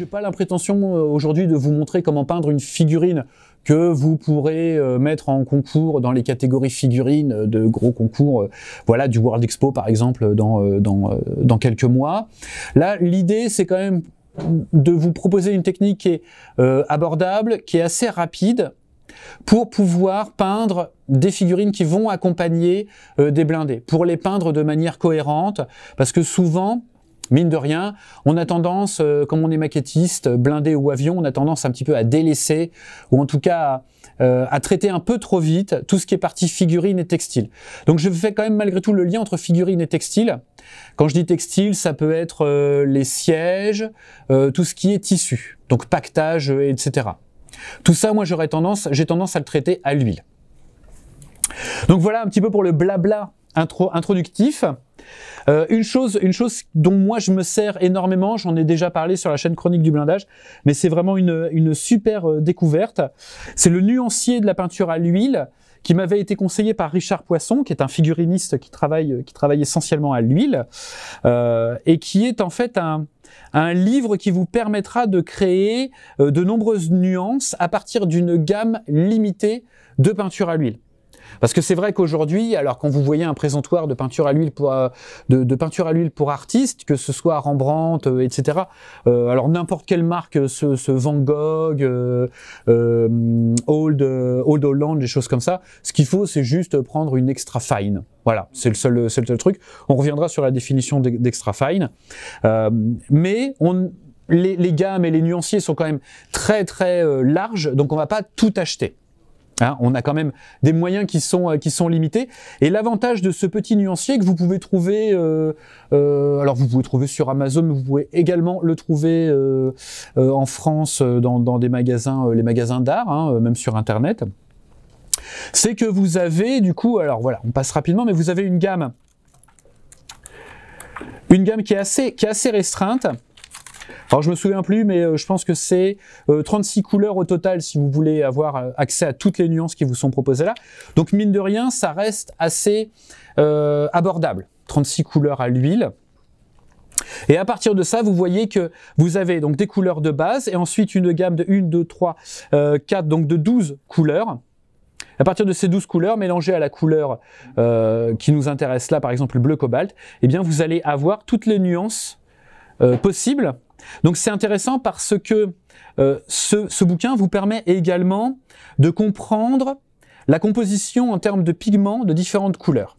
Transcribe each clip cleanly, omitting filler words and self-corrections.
j'ai pas l'imprétention aujourd'hui de vous montrer comment peindre une figurine que vous pourrez mettre en concours dans les catégories figurines de gros concours, voilà, du World Expo par exemple dans quelques mois. Là, l'idée c'est quand même de vous proposer une technique qui est abordable, qui est assez rapide, pour pouvoir peindre des figurines qui vont accompagner des blindés, pour les peindre de manière cohérente, parce que souvent, mine de rien, on a tendance, comme on est maquettiste, blindé ou avion, on a tendance un petit peu à délaisser, ou en tout cas à traiter un peu trop vite tout ce qui est partie figurine et textile. Donc je fais quand même malgré tout le lien entre figurine et textile. Quand je dis textile, ça peut être les sièges, tout ce qui est tissu, donc paquetage, etc. Tout ça, moi j'ai tendance à le traiter à l'huile. Donc voilà un petit peu pour le blabla introductif. Une chose dont moi je me sers énormément, j'en ai déjà parlé sur la chaîne Chronique du blindage, mais c'est vraiment une super découverte. C'est le nuancier de la peinture à l'huile qui m'avait été conseillé par Richard Poisson, qui est un figuriniste qui travaille essentiellement à l'huile, et qui est en fait un livre qui vous permettra de créer de nombreuses nuances à partir d'une gamme limitée de peinture à l'huile. Parce que c'est vrai qu'aujourd'hui, alors quand vous voyez un présentoir de peinture à l'huile pour artistes, que ce soit Rembrandt, etc. Alors n'importe quelle marque, ce Van Gogh, Old Holland, des choses comme ça. Ce qu'il faut, c'est juste prendre une extra fine. Voilà, c'est le seul truc. On reviendra sur la définition d'extra fine, mais les gammes et les nuanciers sont quand même très larges, donc on va pas tout acheter. Hein, on a quand même des moyens qui sont limités. Et l'avantage de ce petit nuancier que vous pouvez trouver, alors vous pouvez trouver sur Amazon, mais vous pouvez également le trouver en France dans des magasins, les magasins d'art, hein, même sur Internet. C'est que vous avez du coup, alors voilà, on passe rapidement, mais vous avez une gamme qui est assez restreinte. Alors je me souviens plus, mais je pense que c'est 36 couleurs au total si vous voulez avoir accès à toutes les nuances qui vous sont proposées là. Donc mine de rien, ça reste assez abordable. 36 couleurs à l'huile. Et à partir de ça, vous voyez que vous avez donc des couleurs de base et ensuite une gamme de 1, 2, 3, 4, donc de 12 couleurs. À partir de ces 12 couleurs, mélangées à la couleur qui nous intéresse là, par exemple le bleu cobalt, eh bien vous allez avoir toutes les nuances possibles. Donc c'est intéressant parce que ce bouquin vous permet également de comprendre la composition en termes de pigments de différentes couleurs.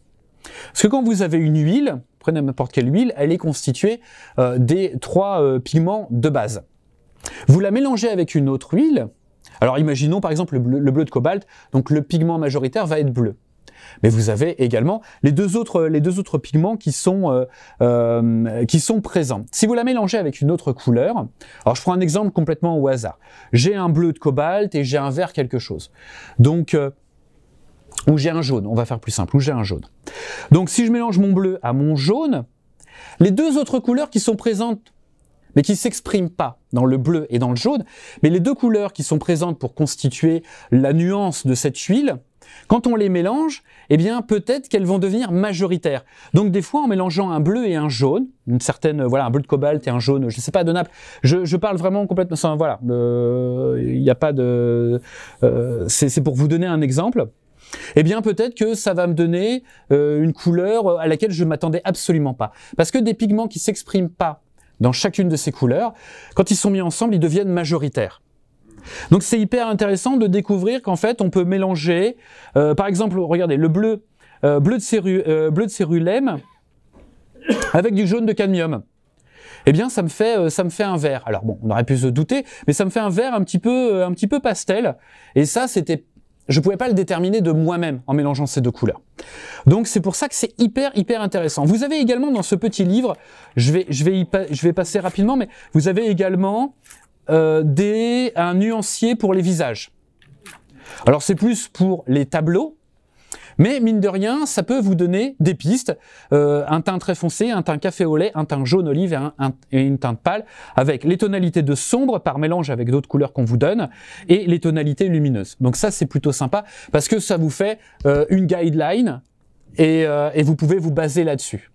Parce que quand vous avez une huile, prenez n'importe quelle huile, elle est constituée des 3 pigments de base. Vous la mélangez avec une autre huile, alors imaginons par exemple le bleu de cobalt, donc le pigment majoritaire va être bleu. Mais vous avez également les deux autres pigments qui sont présents. Si vous la mélangez avec une autre couleur, alors je prends un exemple complètement au hasard. J'ai un bleu de cobalt et j'ai un vert quelque chose. Donc, ou j'ai un jaune, on va faire plus simple, ou j'ai un jaune. Donc si je mélange mon bleu à mon jaune, les deux autres couleurs qui sont présentes mais qui ne s'expriment pas dans le bleu et dans le jaune, mais les deux couleurs qui sont présentes pour constituer la nuance de cette huile, quand on les mélange, eh bien peut-être qu'elles vont devenir majoritaires. Donc des fois en mélangeant un bleu et un jaune, une certaine, voilà, un bleu de cobalt et un jaune, je ne sais pas, de Naples, je parle vraiment complètement, sans, voilà, il n'y a pas de, c'est pour vous donner un exemple. Eh bien peut-être que ça va me donner une couleur à laquelle je ne m'attendais absolument pas. Parce que des pigments qui ne s'expriment pas dans chacune de ces couleurs, quand ils sont mis ensemble, ils deviennent majoritaires. Donc c'est hyper intéressant de découvrir qu'en fait on peut mélanger, par exemple, regardez, le bleu de cérulème avec du jaune de cadmium. Eh bien ça me fait un vert. Alors bon, on aurait pu se douter, mais ça me fait un vert un petit peu pastel. Et ça, je pouvais pas le déterminer de moi-même en mélangeant ces deux couleurs. Donc c'est pour ça que c'est hyper intéressant. Vous avez également dans ce petit livre, je vais passer rapidement, mais vous avez également un nuancier pour les visages. Alors c'est plus pour les tableaux, mais mine de rien, ça peut vous donner des pistes. Un teint très foncé, un teint café au lait, un teint jaune olive et une teinte pâle, avec les tonalités de sombre par mélange avec d'autres couleurs qu'on vous donne, et les tonalités lumineuses. Donc ça c'est plutôt sympa, parce que ça vous fait une guideline, et vous pouvez vous baser là-dessus.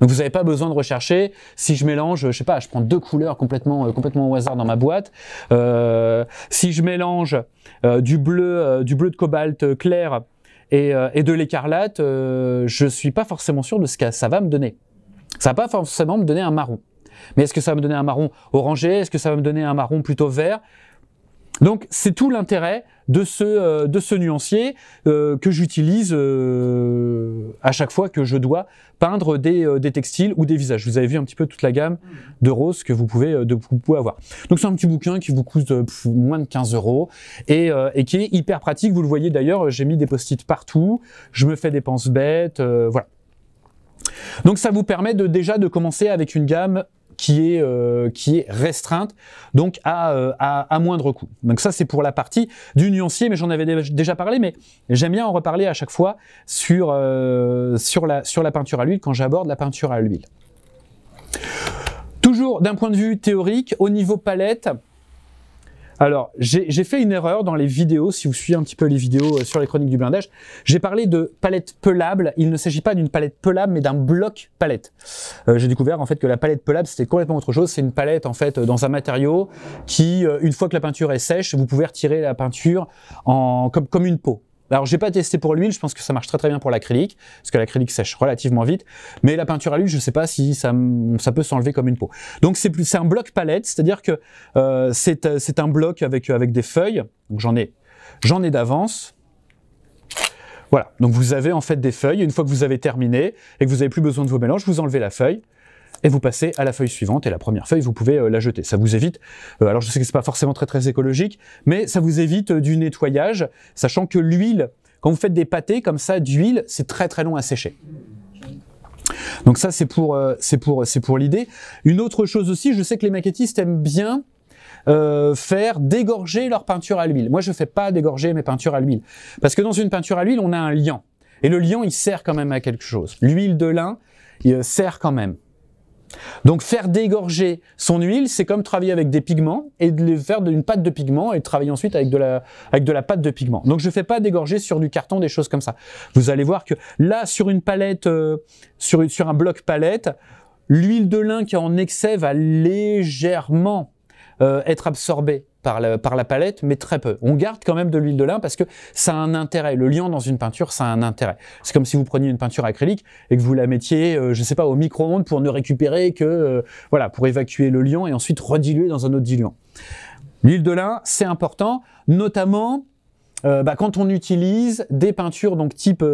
Donc vous n'avez pas besoin de rechercher. Si je mélange, je sais pas, je prends 2 couleurs complètement au hasard dans ma boîte. Si je mélange du bleu de cobalt clair et de l'écarlate, je suis pas forcément sûr de ce que ça va me donner. Ça va pas forcément me donner un marron. Mais est-ce que ça va me donner un marron orangé? Est-ce que ça va me donner un marron plutôt vert? Donc c'est tout l'intérêt de ce nuancier que j'utilise à chaque fois que je dois peindre des textiles ou des visages. Vous avez vu un petit peu toute la gamme de roses que vous pouvez avoir. Donc c'est un petit bouquin qui vous coûte moins de 15 € et qui est hyper pratique. Vous le voyez d'ailleurs, j'ai mis des post-it partout, je me fais des pense-bêtes, voilà. Donc ça vous permet déjà de commencer avec une gamme qui est restreinte, donc à moindre coût. Donc ça c'est pour la partie du nuancier, mais j'en avais déjà parlé, mais j'aime bien en reparler à chaque fois sur la peinture à l'huile quand j'aborde la peinture à l'huile. Toujours d'un point de vue théorique, au niveau palette, alors j'ai fait une erreur dans les vidéos, si vous suivez un petit peu les vidéos sur les chroniques du blindage, j'ai parlé de palette pelable. Il ne s'agit pas d'une palette pelable mais d'un bloc palette. J'ai découvert en fait que la palette pelable c'était complètement autre chose, c'est une palette en fait dans un matériau qui, une fois que la peinture est sèche, vous pouvez retirer la peinture comme une peau. Alors j'ai pas testé pour l'huile, je pense que ça marche très bien pour l'acrylique, parce que l'acrylique sèche relativement vite, mais la peinture à l'huile, je sais pas si ça peut s'enlever comme une peau. Donc c'est un bloc palette, c'est-à-dire que c'est un bloc avec des feuilles, donc j'en ai d'avance. Voilà, donc vous avez en fait des feuilles, une fois que vous avez terminé et que vous n'avez plus besoin de vos mélanges, vous enlevez la feuille et vous passez à la feuille suivante, et la première feuille, vous pouvez la jeter. Ça vous évite, alors je sais que c'est pas forcément très écologique, mais ça vous évite du nettoyage, sachant que l'huile, quand vous faites des pâtés comme ça d'huile, c'est très long à sécher. Donc ça c'est pour l'idée. Une autre chose aussi, je sais que les maquettistes aiment bien faire dégorger leur peinture à l'huile. Moi je fais pas dégorger mes peintures à l'huile, parce que dans une peinture à l'huile, on a un liant, et le liant il sert quand même à quelque chose. L'huile de lin il sert quand même. Donc faire dégorger son huile, c'est comme travailler avec des pigments et de les faire d'une pâte de pigment et de travailler ensuite avec de la pâte de pigment. Donc je ne fais pas dégorger sur du carton, des choses comme ça. Vous allez voir que là, sur une palette, sur un bloc palette, l'huile de lin qui est en excès va légèrement être absorbée par la palette, mais très peu. On garde quand même de l'huile de lin parce que ça a un intérêt. Le liant dans une peinture, ça a un intérêt. C'est comme si vous preniez une peinture acrylique et que vous la mettiez, je sais pas, au micro-ondes pour ne récupérer que, voilà, pour évacuer le liant et ensuite rediluer dans un autre diluant. L'huile de lin, c'est important, notamment quand on utilise des peintures donc type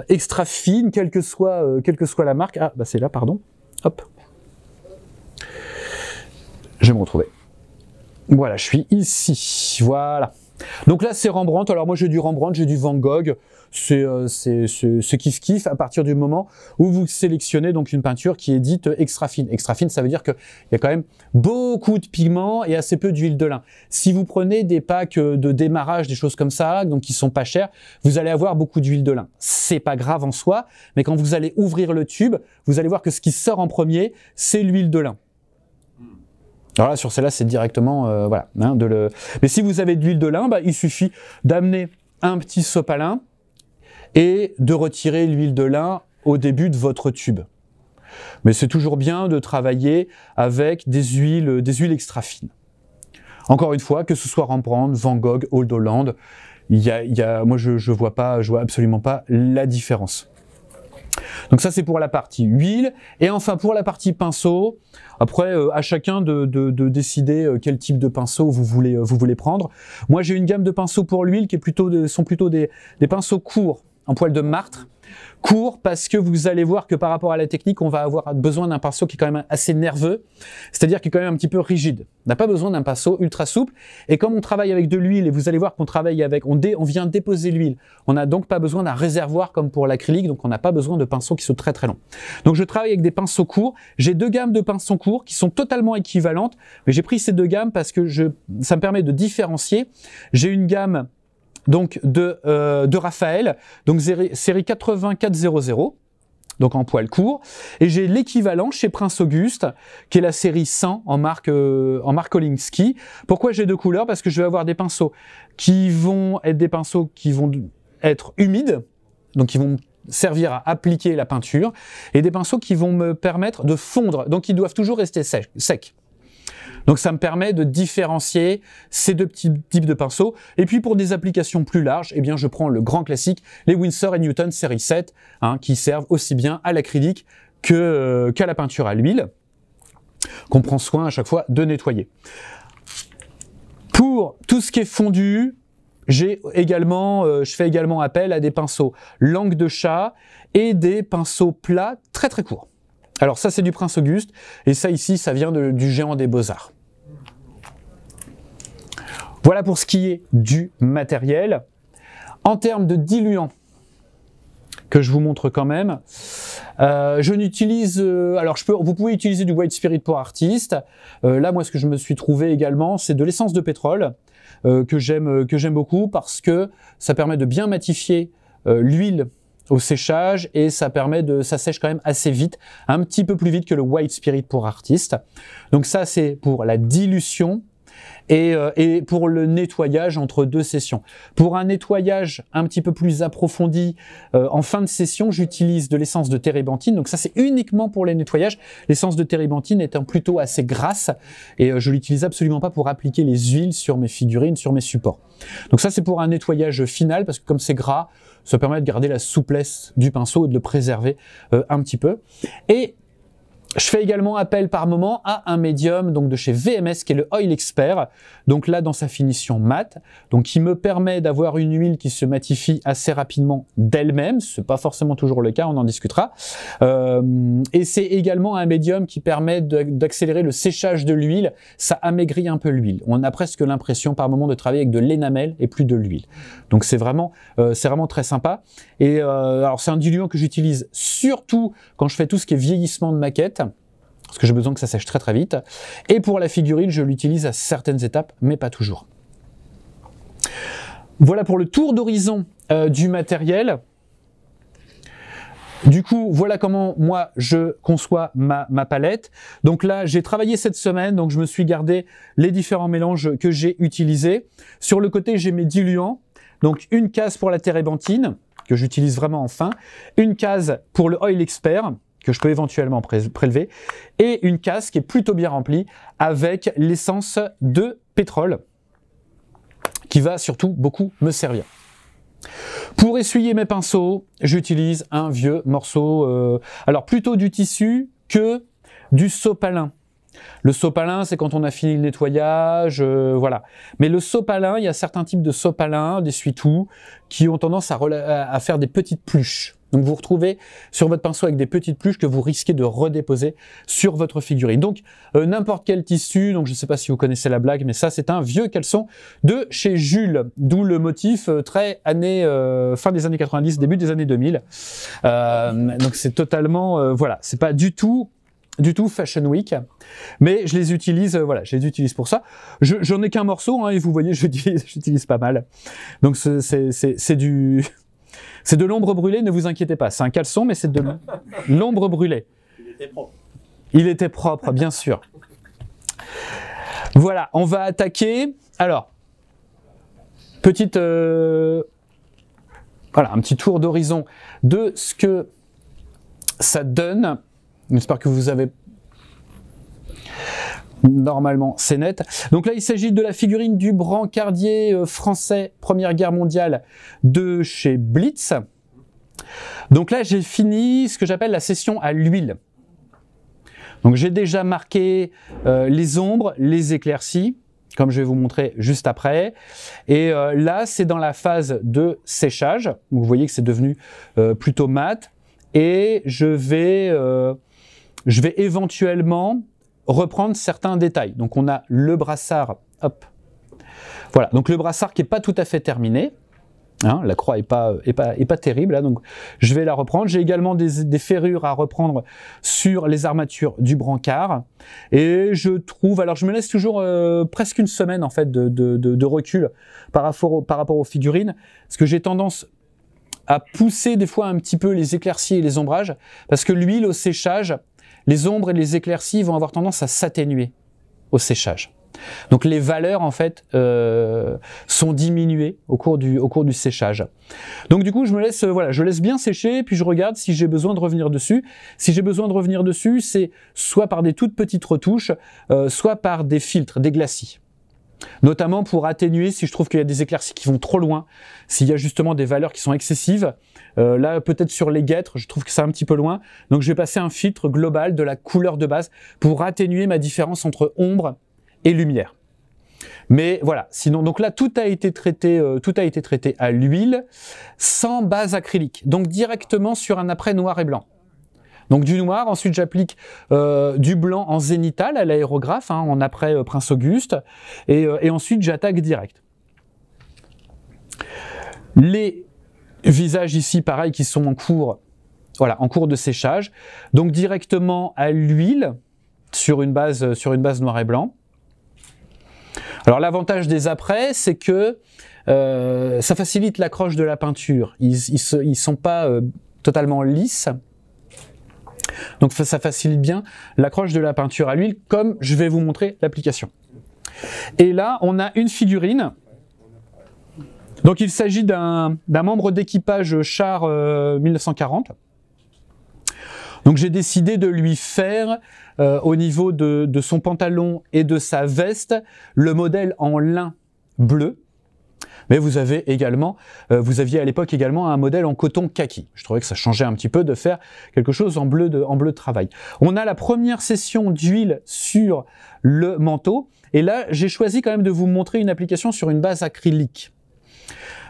extra fine, quelle que soit la marque. Ah, bah c'est là, pardon. Hop. Je vais me retrouver. Voilà, je suis ici, voilà. Donc là, c'est Rembrandt. Alors moi, j'ai du Rembrandt, j'ai du Van Gogh. C'est kiff-kiff à partir du moment où vous sélectionnez donc une peinture qui est dite extra fine. Extra fine, ça veut dire qu'il y a quand même beaucoup de pigments et assez peu d'huile de lin. Si vous prenez des packs de démarrage, des choses comme ça, donc qui sont pas chers, vous allez avoir beaucoup d'huile de lin. C'est pas grave en soi, mais quand vous allez ouvrir le tube, vous allez voir que ce qui sort en premier, c'est l'huile de lin. Alors là, sur celle-là, c'est directement, voilà. Hein, Mais si vous avez de l'huile de lin, bah, il suffit d'amener un petit sopalin et de retirer l'huile de lin au début de votre tube. Mais c'est toujours bien de travailler avec des huiles extra fines. Encore une fois, que ce soit Rembrandt, Van Gogh, Old Holland, moi je vois absolument pas la différence. Donc ça c'est pour la partie huile, et enfin pour la partie pinceau, après à chacun de décider quel type de pinceau vous voulez prendre. Moi j'ai une gamme de pinceaux pour l'huile qui sont plutôt des pinceaux courts en poil de martre. Court parce que vous allez voir que par rapport à la technique, on va avoir besoin d'un pinceau qui est quand même assez nerveux, c'est-à-dire qui est quand même un petit peu rigide. On n'a pas besoin d'un pinceau ultra souple, et comme on travaille avec de l'huile, et vous allez voir qu'on travaille avec, on vient déposer l'huile, on n'a donc pas besoin d'un réservoir comme pour l'acrylique, donc on n'a pas besoin de pinceaux qui sont très longs. Donc je travaille avec des pinceaux courts, j'ai 2 gammes de pinceaux courts qui sont totalement équivalentes, mais j'ai pris ces 2 gammes parce que ça me permet de différencier. J'ai une gamme donc de Raphaël, donc série 8400, donc en poil court, et j'ai l'équivalent chez Prince Auguste, qui est la série 100 en marque Oliński. Pourquoi j'ai 2 couleurs? Parce que je vais avoir des pinceaux qui vont être humides, donc qui vont servir à appliquer la peinture, et des pinceaux qui vont me permettre de fondre, donc ils doivent toujours rester secs. Donc ça me permet de différencier ces deux petits types de pinceaux. Et puis pour des applications plus larges, eh bien je prends le grand classique, les Winsor & Newton série 7, qui servent aussi bien à l'acrylique qu'à la peinture à l'huile, qu'on prend soin à chaque fois de nettoyer. Pour tout ce qui est fondu, je fais également appel à des pinceaux langue de chat et des pinceaux plats très très courts. Alors ça c'est du Prince Auguste, et ça ici ça vient du géant des Beaux-Arts. Voilà pour ce qui est du matériel. En termes de diluant, que je vous montre quand même, je n'utilise... alors vous pouvez utiliser du White Spirit pour artiste. Là moi ce que je me suis trouvé également, c'est de l'essence de pétrole, que j'aime beaucoup parce que ça permet de bien matifier l'huile au séchage, et ça sèche quand même assez vite, un petit peu plus vite que le White Spirit pour artiste. Donc ça c'est pour la dilution et pour le nettoyage entre deux sessions. Pour un nettoyage un petit peu plus approfondi en fin de session, j'utilise de l'essence de térébenthine. Donc ça c'est uniquement pour les nettoyages. L'essence de térébenthine étant plutôt assez grasse, et je l'utilise absolument pas pour appliquer les huiles sur mes figurines, sur mes supports. Donc ça c'est pour un nettoyage final, parce que comme c'est gras, ça permet de garder la souplesse du pinceau et de le préserver un petit peu. Et je fais également appel par moment à un médium donc de chez VMS qui est le Oil Expert, donc là dans sa finition mat, donc qui me permet d'avoir une huile qui se matifie assez rapidement d'elle-même. C'est pas forcément toujours le cas, on en discutera. Et c'est également un médium qui permet d'accélérer le séchage de l'huile, ça amaigrit un peu l'huile. On a presque l'impression par moment de travailler avec de l'énamel et plus de l'huile. Donc c'est vraiment très sympa. Et alors c'est un diluant que j'utilise surtout quand je fais tout ce qui est vieillissement de maquette, parce que j'ai besoin que ça sèche très très vite. Et pour la figurine, je l'utilise à certaines étapes, mais pas toujours. Voilà pour le tour d'horizon du matériel. Du coup, voilà comment moi je conçois ma palette. Donc là, j'ai travaillé cette semaine, donc je me suis gardé les différents mélanges que j'ai utilisés. Sur le côté, j'ai mes diluants. Donc une case pour la térébenthine, que j'utilise vraiment en fin. Une case pour le Oil Expert, que je peux éventuellement prélever, et une case qui est plutôt bien remplie avec l'essence de pétrole, qui va surtout beaucoup me servir. Pour essuyer mes pinceaux, j'utilise un vieux morceau, alors plutôt du tissu que du sopalin. Le sopalin, c'est quand on a fini le nettoyage, voilà. Mais le sopalin, il y a certains types de sopalin, d'essuie-tout, qui ont tendance à faire des petites pluches. Donc vous retrouvez sur votre pinceau avec des petites pluches que vous risquez de redéposer sur votre figurine. Donc n'importe quel tissu, donc je ne sais pas si vous connaissez la blague, mais ça c'est un vieux caleçon de chez Jules, d'où le motif très fin des années 90, début des années 2000. Donc c'est totalement, voilà, c'est pas du tout Fashion Week, mais je les utilise, voilà, je les utilise pour ça. J'en ai qu'un morceau, et vous voyez, j'utilise pas mal. Donc c'est de l'ombre brûlée, ne vous inquiétez pas. C'est un caleçon, mais c'est de l'ombre brûlée. Il était propre. Il était propre, bien sûr. Voilà, on va attaquer. Alors, voilà, un petit tour d'horizon de ce que ça donne. J'espère que vous avez... Normalement, c'est net. Donc là, il s'agit de la figurine du brancardier français Première Guerre mondiale de chez Blitz. Donc là, j'ai fini ce que j'appelle la session à l'huile. Donc j'ai déjà marqué les ombres, les éclaircies, comme je vais vous montrer juste après. Et là, c'est dans la phase de séchage. Donc, vous voyez que c'est devenu plutôt mat. Et je vais éventuellement reprendre certains détails. Donc on a le brassard, hop, voilà, donc le brassard qui n'est pas tout à fait terminé, la croix est pas terrible, là, donc je vais la reprendre. J'ai également des ferrures à reprendre sur les armatures du brancard, et je trouve, alors je me laisse toujours presque une semaine en fait de recul par rapport aux figurines, parce que j'ai tendance à pousser des fois un petit peu les éclaircies et les ombrages, parce que l'huile au séchage, les ombres et les éclaircies vont avoir tendance à s'atténuer au séchage. Donc les valeurs en fait sont diminuées au cours du séchage. Donc du coup je me laisse voilà, je laisse bien sécher puis je regarde si j'ai besoin de revenir dessus. Si j'ai besoin de revenir dessus, c'est soit par des toutes petites retouches, soit par des filtres, des glacis. Notamment pour atténuer si je trouve qu'il y a des éclaircies qui vont trop loin, s'il y a justement des valeurs qui sont excessives. Là peut-être sur les guêtres, je trouve que c'est un petit peu loin. Donc je vais passer un filtre global de la couleur de base pour atténuer ma différence entre ombre et lumière. Mais voilà, sinon, donc là, tout a été traité à l'huile, sans base acrylique, donc directement sur un apprêt noir et blanc. Donc du noir, ensuite j'applique du blanc en zénital à l'aérographe, hein, en apprêt Prince Auguste, et ensuite j'attaque direct. Les visages ici, pareil, qui sont en cours, voilà, en cours de séchage, donc directement à l'huile, sur une base noir et blanc. Alors l'avantage des apprêts, c'est que ça facilite l'accroche de la peinture. Ils sont pas totalement lisses, donc ça facilite bien l'accroche de la peinture à l'huile, comme je vais vous montrer l'application. Et là, on a une figurine. Donc il s'agit d'un membre d'équipage char 1940. Donc j'ai décidé de lui faire, au niveau de son pantalon et de sa veste, le modèle en lin bleu. Mais vous aviez à l'époque également un modèle en coton kaki. Je trouvais que ça changeait un petit peu de faire quelque chose en bleu de travail. On a la première session d'huile sur le manteau. Et là, j'ai choisi quand même de vous montrer une application sur une base acrylique.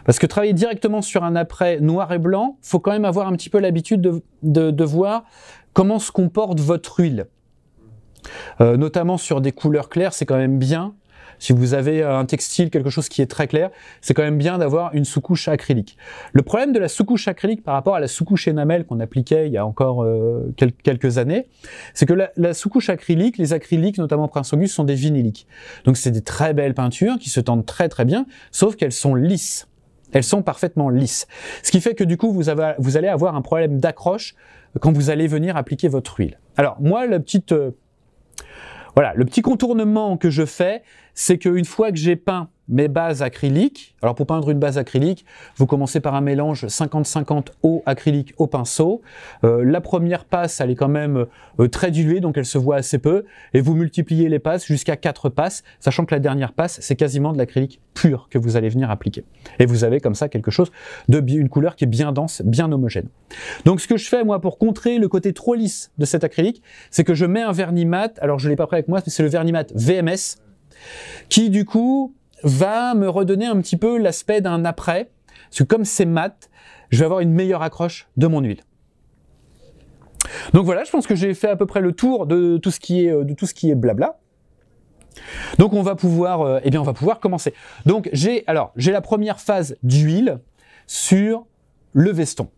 Parce que travailler directement sur un apprêt noir et blanc, il faut quand même avoir un petit peu l'habitude de voir comment se comporte votre huile. Notamment sur des couleurs claires, c'est quand même bien. Si vous avez un textile, quelque chose qui est très clair, c'est quand même bien d'avoir une sous-couche acrylique. Le problème de la sous-couche acrylique par rapport à la sous-couche énamel qu'on appliquait il y a encore quelques années, c'est que la sous-couche acrylique, les acryliques, notamment Prince Auguste, sont des vinyliques. Donc c'est des très belles peintures qui se tendent très très bien, sauf qu'elles sont lisses. Elles sont parfaitement lisses. Ce qui fait que du coup, vous allez avoir un problème d'accroche quand vous allez venir appliquer votre huile. Alors moi, le petit contournement que je fais, c'est qu'une fois que j'ai peint mes bases acryliques, alors pour peindre une base acrylique, vous commencez par un mélange 50-50 eau acrylique au pinceau. La première passe, elle est quand même très diluée, donc elle se voit assez peu, et vous multipliez les passes jusqu'à 4 passes, sachant que la dernière passe, c'est quasiment de l'acrylique pur que vous allez venir appliquer. Et vous avez comme ça quelque chose une couleur qui est bien dense, bien homogène. Donc ce que je fais, moi, pour contrer le côté trop lisse de cet acrylique, c'est que je mets un vernis mat, alors je ne l'ai pas pris avec moi, mais c'est le vernis mat VMS, qui du coup va me redonner un petit peu l'aspect d'un apprêt, parce que comme c'est mat, je vais avoir une meilleure accroche de mon huile. Donc voilà, je pense que j'ai fait à peu près le tour de tout ce qui est blabla. Donc on va pouvoir commencer. Donc j'ai la première phase d'huile sur le veston.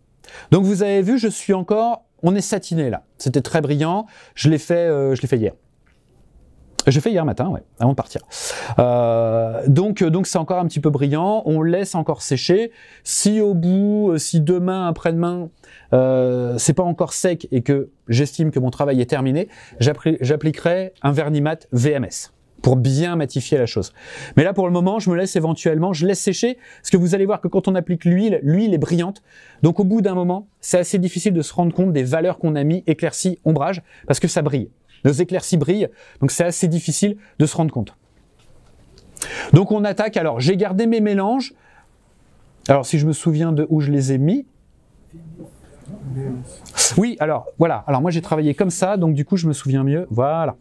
Donc vous avez vu, on est satiné là. C'était très brillant. Je l'ai fait hier. J'ai fait hier matin, ouais, avant de partir. Donc c'est encore un petit peu brillant. On laisse encore sécher. Si demain, après-demain, c'est pas encore sec et que j'estime que mon travail est terminé, j'appliquerai un vernis mat VMS pour bien matifier la chose. Mais là, pour le moment, je laisse sécher, parce que vous allez voir que quand on applique l'huile est brillante. Donc au bout d'un moment, c'est assez difficile de se rendre compte des valeurs qu'on a mis, éclaircies, ombrage, parce que ça brille. Nos éclaircies brillent, donc c'est assez difficile de se rendre compte. Donc on attaque, alors j'ai gardé mes mélanges, alors si je me souviens de où je les ai mis. Oui, alors voilà, alors moi j'ai travaillé comme ça, donc du coup je me souviens mieux, voilà.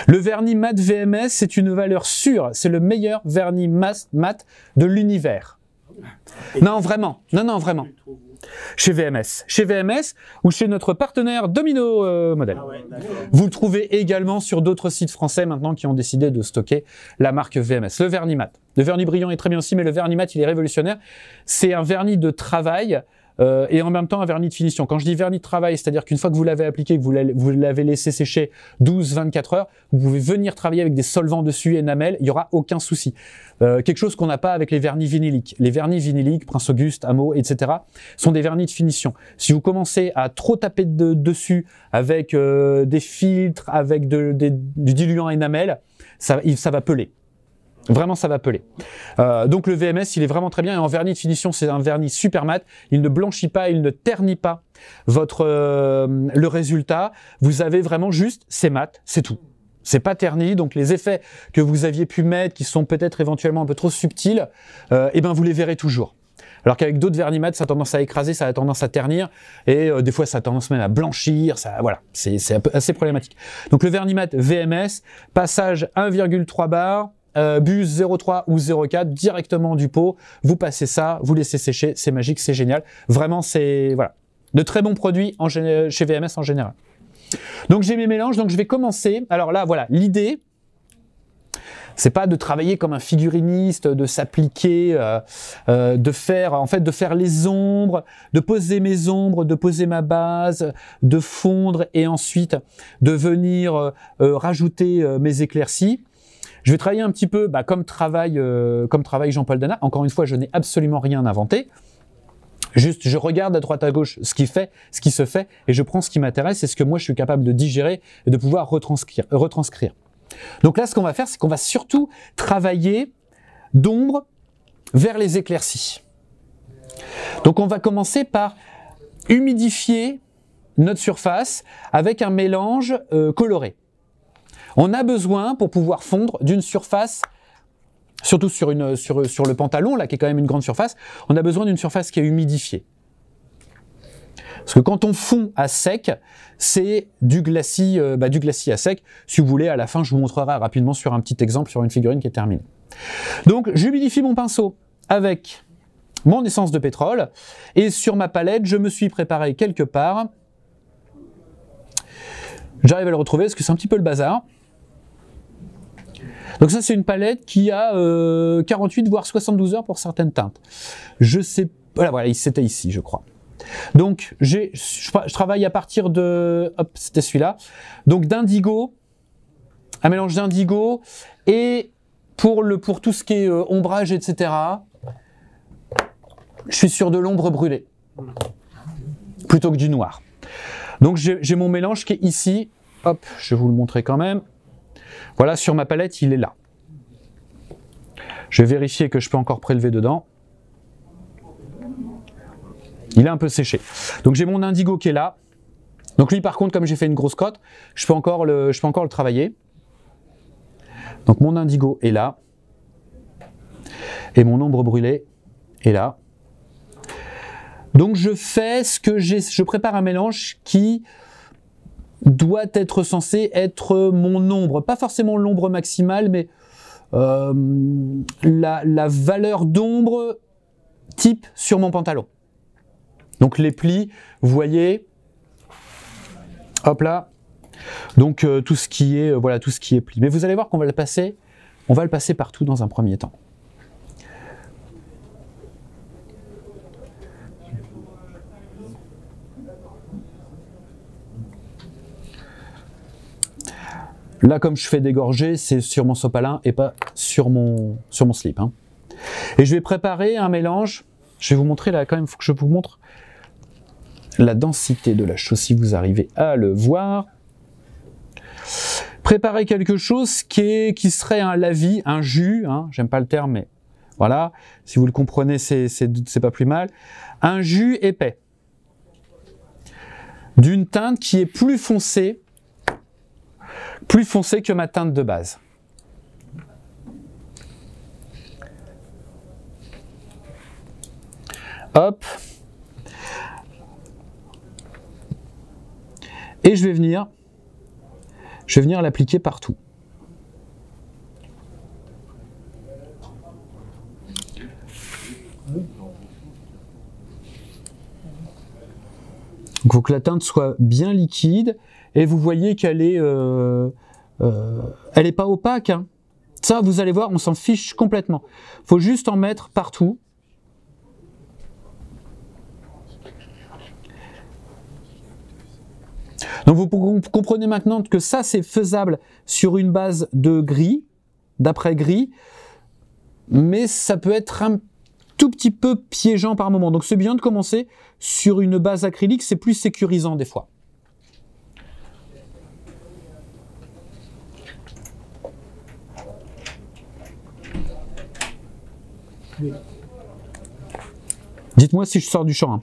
Le vernis mat VMS, c'est une valeur sûre, c'est le meilleur vernis mat de l'univers. Non, vraiment, non, vraiment. Chez VMS ou chez notre partenaire Domino Model. Ah ouais, vous le trouvez également sur d'autres sites français maintenant qui ont décidé de stocker la marque VMS. Le vernis mat. Le vernis brillant est très bien aussi, mais le vernis mat, il est révolutionnaire. C'est un vernis de travail et en même temps un vernis de finition. Quand je dis vernis de travail, c'est-à-dire qu'une fois que vous l'avez appliqué, que vous l'avez laissé sécher 12-24 heures, vous pouvez venir travailler avec des solvants dessus, énamel, il n'y aura aucun souci. Quelque chose qu'on n'a pas avec les vernis vinyliques. Les vernis vinyliques, Prince Auguste, Amo, etc. sont des vernis de finition. Si vous commencez à trop taper dessus avec des filtres, avec du diluant énamel, ça va peler. Vraiment, ça va peler. Donc le VMS, il est vraiment très bien. Et en vernis de finition, c'est un vernis super mat. Il ne blanchit pas, il ne ternit pas le résultat. Vous avez vraiment juste, c'est mat, c'est tout. C'est pas terni, donc les effets que vous aviez pu mettre, qui sont peut-être éventuellement un peu trop subtils, eh ben vous les verrez toujours. Alors qu'avec d'autres vernis mat, ça a tendance à écraser, ça a tendance à ternir, et des fois ça a tendance même à blanchir, voilà, c'est assez problématique. Donc le vernis mat VMS, passage 1,3 bar, buse 0,3 ou 0,4 directement du pot, vous passez ça, vous laissez sécher, c'est magique, c'est génial. Vraiment, c'est voilà, de très bons produits chez VMS en général. Donc j'ai mes mélanges, donc je vais commencer. Alors là, voilà, l'idée, c'est pas de travailler comme un figuriniste, de s'appliquer, de faire les ombres, de poser mes ombres, de poser ma base, de fondre et ensuite de venir rajouter mes éclaircies. Je vais travailler un petit peu comme travaille Jean-Paul Dana. Encore une fois, je n'ai absolument rien inventé. Juste, je regarde à droite à gauche ce qui se fait, et je prends ce qui m'intéresse et ce que moi je suis capable de digérer et de pouvoir retranscrire. Donc là, ce qu'on va faire, c'est qu'on va surtout travailler d'ombre vers les éclaircies. Donc on va commencer par humidifier notre surface avec un mélange coloré. On a besoin, pour pouvoir fondre, d'une surface, surtout sur le pantalon, là, qui est quand même une grande surface, on a besoin d'une surface qui est humidifiée. Parce que quand on fond à sec, c'est du glacis à sec. Si vous voulez, à la fin, je vous montrerai rapidement sur un petit exemple, sur une figurine qui est terminée. Donc, j'humidifie mon pinceau avec mon essence de pétrole, et sur ma palette, je me suis préparé quelque part. J'arrive à le retrouver, parce que c'est un petit peu le bazar. Donc ça, c'est une palette qui a 48 voire 72 heures pour certaines teintes. Je sais, voilà, c'était ici, je crois. Donc je travaille à partir de, hop, c'était celui-là. Donc d'indigo, un mélange d'indigo, et pour tout ce qui est ombrage, etc. Je suis sur de l'ombre brûlée plutôt que du noir. Donc j'ai mon mélange qui est ici. Hop, je vais vous le montrer quand même. Voilà, sur ma palette, il est là. Je vais vérifier que je peux encore prélever dedans. Il est un peu séché. Donc j'ai mon indigo qui est là. Donc lui, par contre, comme j'ai fait une grosse cote, je peux encore le travailler. Donc mon indigo est là. Et mon ombre brûlée est là. Donc je prépare un mélange qui doit être censé être mon ombre, pas forcément l'ombre maximale, mais la valeur d'ombre type sur mon pantalon. Donc les plis, vous voyez, hop là, donc tout ce qui est pli. Mais vous allez voir qu'on va le passer partout dans un premier temps. Là, comme je fais dégorger, c'est sur mon sopalin et pas sur mon slip. Hein. Et je vais préparer un mélange. Je vais vous montrer là, quand même, il faut que je vous montre la densité de la chose, si vous arrivez à le voir. Préparer quelque chose qui serait un lavis, un jus, hein, j'aime pas le terme, mais voilà, si vous le comprenez, c'est pas plus mal. Un jus épais, d'une teinte qui est plus foncée que ma teinte de base. Hop. Et je vais venir l'appliquer partout. Il faut que la teinte soit bien liquide et vous voyez qu'elle est, elle est pas opaque. Hein. Ça, vous allez voir, on s'en fiche complètement. Il faut juste en mettre partout. Donc vous comprenez maintenant que ça c'est faisable sur une base de gris, d'après gris, mais ça peut être un tout petit peu piégeant par moment. Donc c'est bien de commencer sur une base acrylique, c'est plus sécurisant des fois. Oui. Dites-moi si je sors du champ. Hein.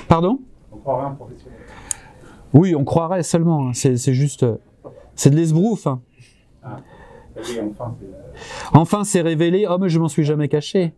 Pardon? On croirait un professionnel. Oui, on croirait seulement. Hein. C'est juste... c'est de l'esbrouf. Hein. Ah, oui, enfin, enfin, c'est révélé. Oh, mais je m'en suis jamais caché.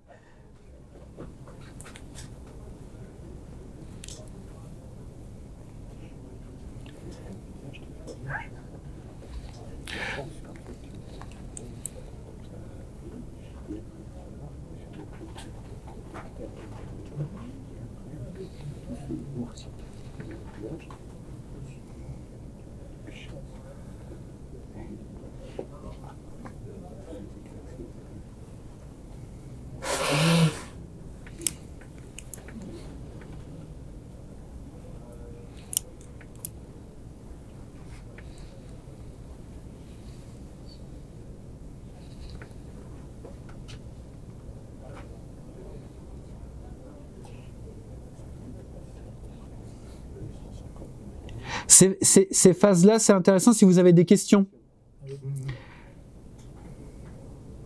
Ces phases-là, c'est intéressant si vous avez des questions.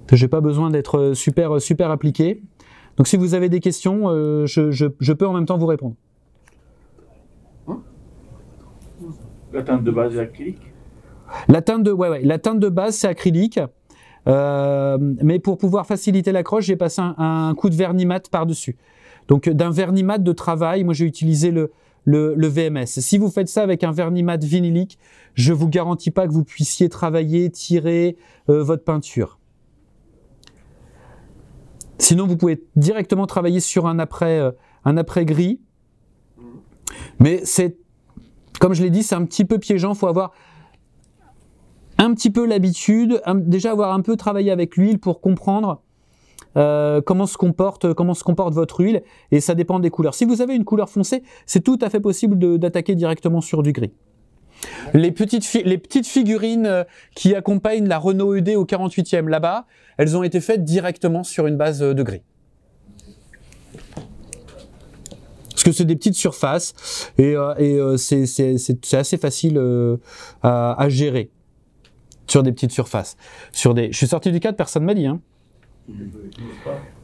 Je n'ai pas besoin d'être super appliqué. Donc si vous avez des questions, je peux en même temps vous répondre. La teinte de base est acrylique? La teinte de base, c'est acrylique. Mais pour pouvoir faciliter l'accroche, j'ai passé un coup de vernis mat par-dessus. Donc d'un vernis mat de travail, moi j'ai utilisé le VMS. Si vous faites ça avec un vernis mat vinylique, je ne vous garantis pas que vous puissiez travailler, tirer votre peinture. Sinon, vous pouvez directement travailler sur un après gris. Mais c'est, comme je l'ai dit, c'est un petit peu piégeant. Il faut avoir un petit peu l'habitude, déjà avoir un peu travaillé avec l'huile pour comprendre comment se comporte votre huile, et ça dépend des couleurs. Si vous avez une couleur foncée, c'est tout à fait possible d'attaquer directement sur du gris. Les petites figurines qui accompagnent la Renault ED au 48e là-bas, elles ont été faites directement sur une base de gris. Parce que c'est des petites surfaces et c'est assez facile à gérer sur des petites surfaces. Je suis sorti du cadre, personne ne m'a dit. Hein.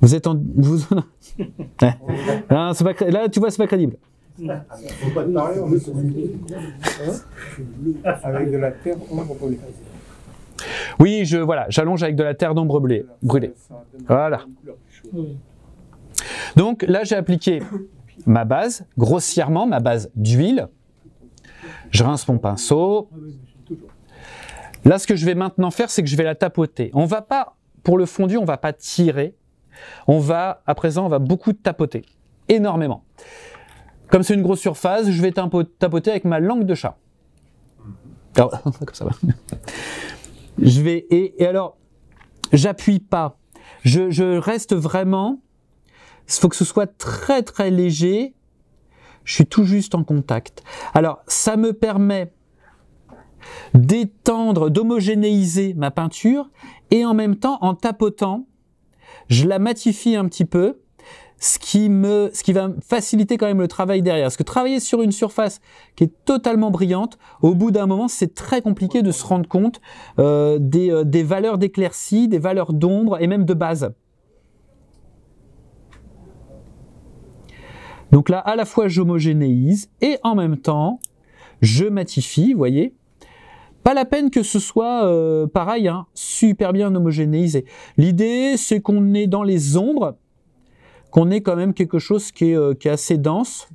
Vous êtes en... Ah, là, tu vois, c'est pas crédible. Faut pas te parler, on est avec de la terre ombre brûlée. Oui, j'allonge avec de la terre d'ombre brûlée. Voilà. Donc là, j'ai appliqué ma base, grossièrement, ma base d'huile. Je rince mon pinceau. Là, ce que je vais maintenant faire, c'est que je vais la tapoter. On va pas, pour le fondu, on va pas tirer. À présent, on va beaucoup tapoter. Énormément. Comme c'est une grosse surface, je vais tapoter avec ma langue de chat. Alors, comme ça va. Je vais, et alors, j'appuie pas. Je reste vraiment. Il faut que ce soit très très léger. Je suis tout juste en contact. Alors, ça me permet d'étendre, d'homogénéiser ma peinture, et en même temps, en tapotant, je la matifie un petit peu. Ce qui va faciliter quand même le travail derrière. Parce que travailler sur une surface qui est totalement brillante, au bout d'un moment, c'est très compliqué de se rendre compte des valeurs d'éclaircie, des valeurs d'ombre et même de base. Donc là, à la fois, j'homogénéise et en même temps, je matifie, vous voyez. Pas la peine que ce soit pareil, hein, super bien homogénéisé. L'idée, c'est qu'on est dans les ombres, qu'on ait quand même quelque chose qui est assez dense.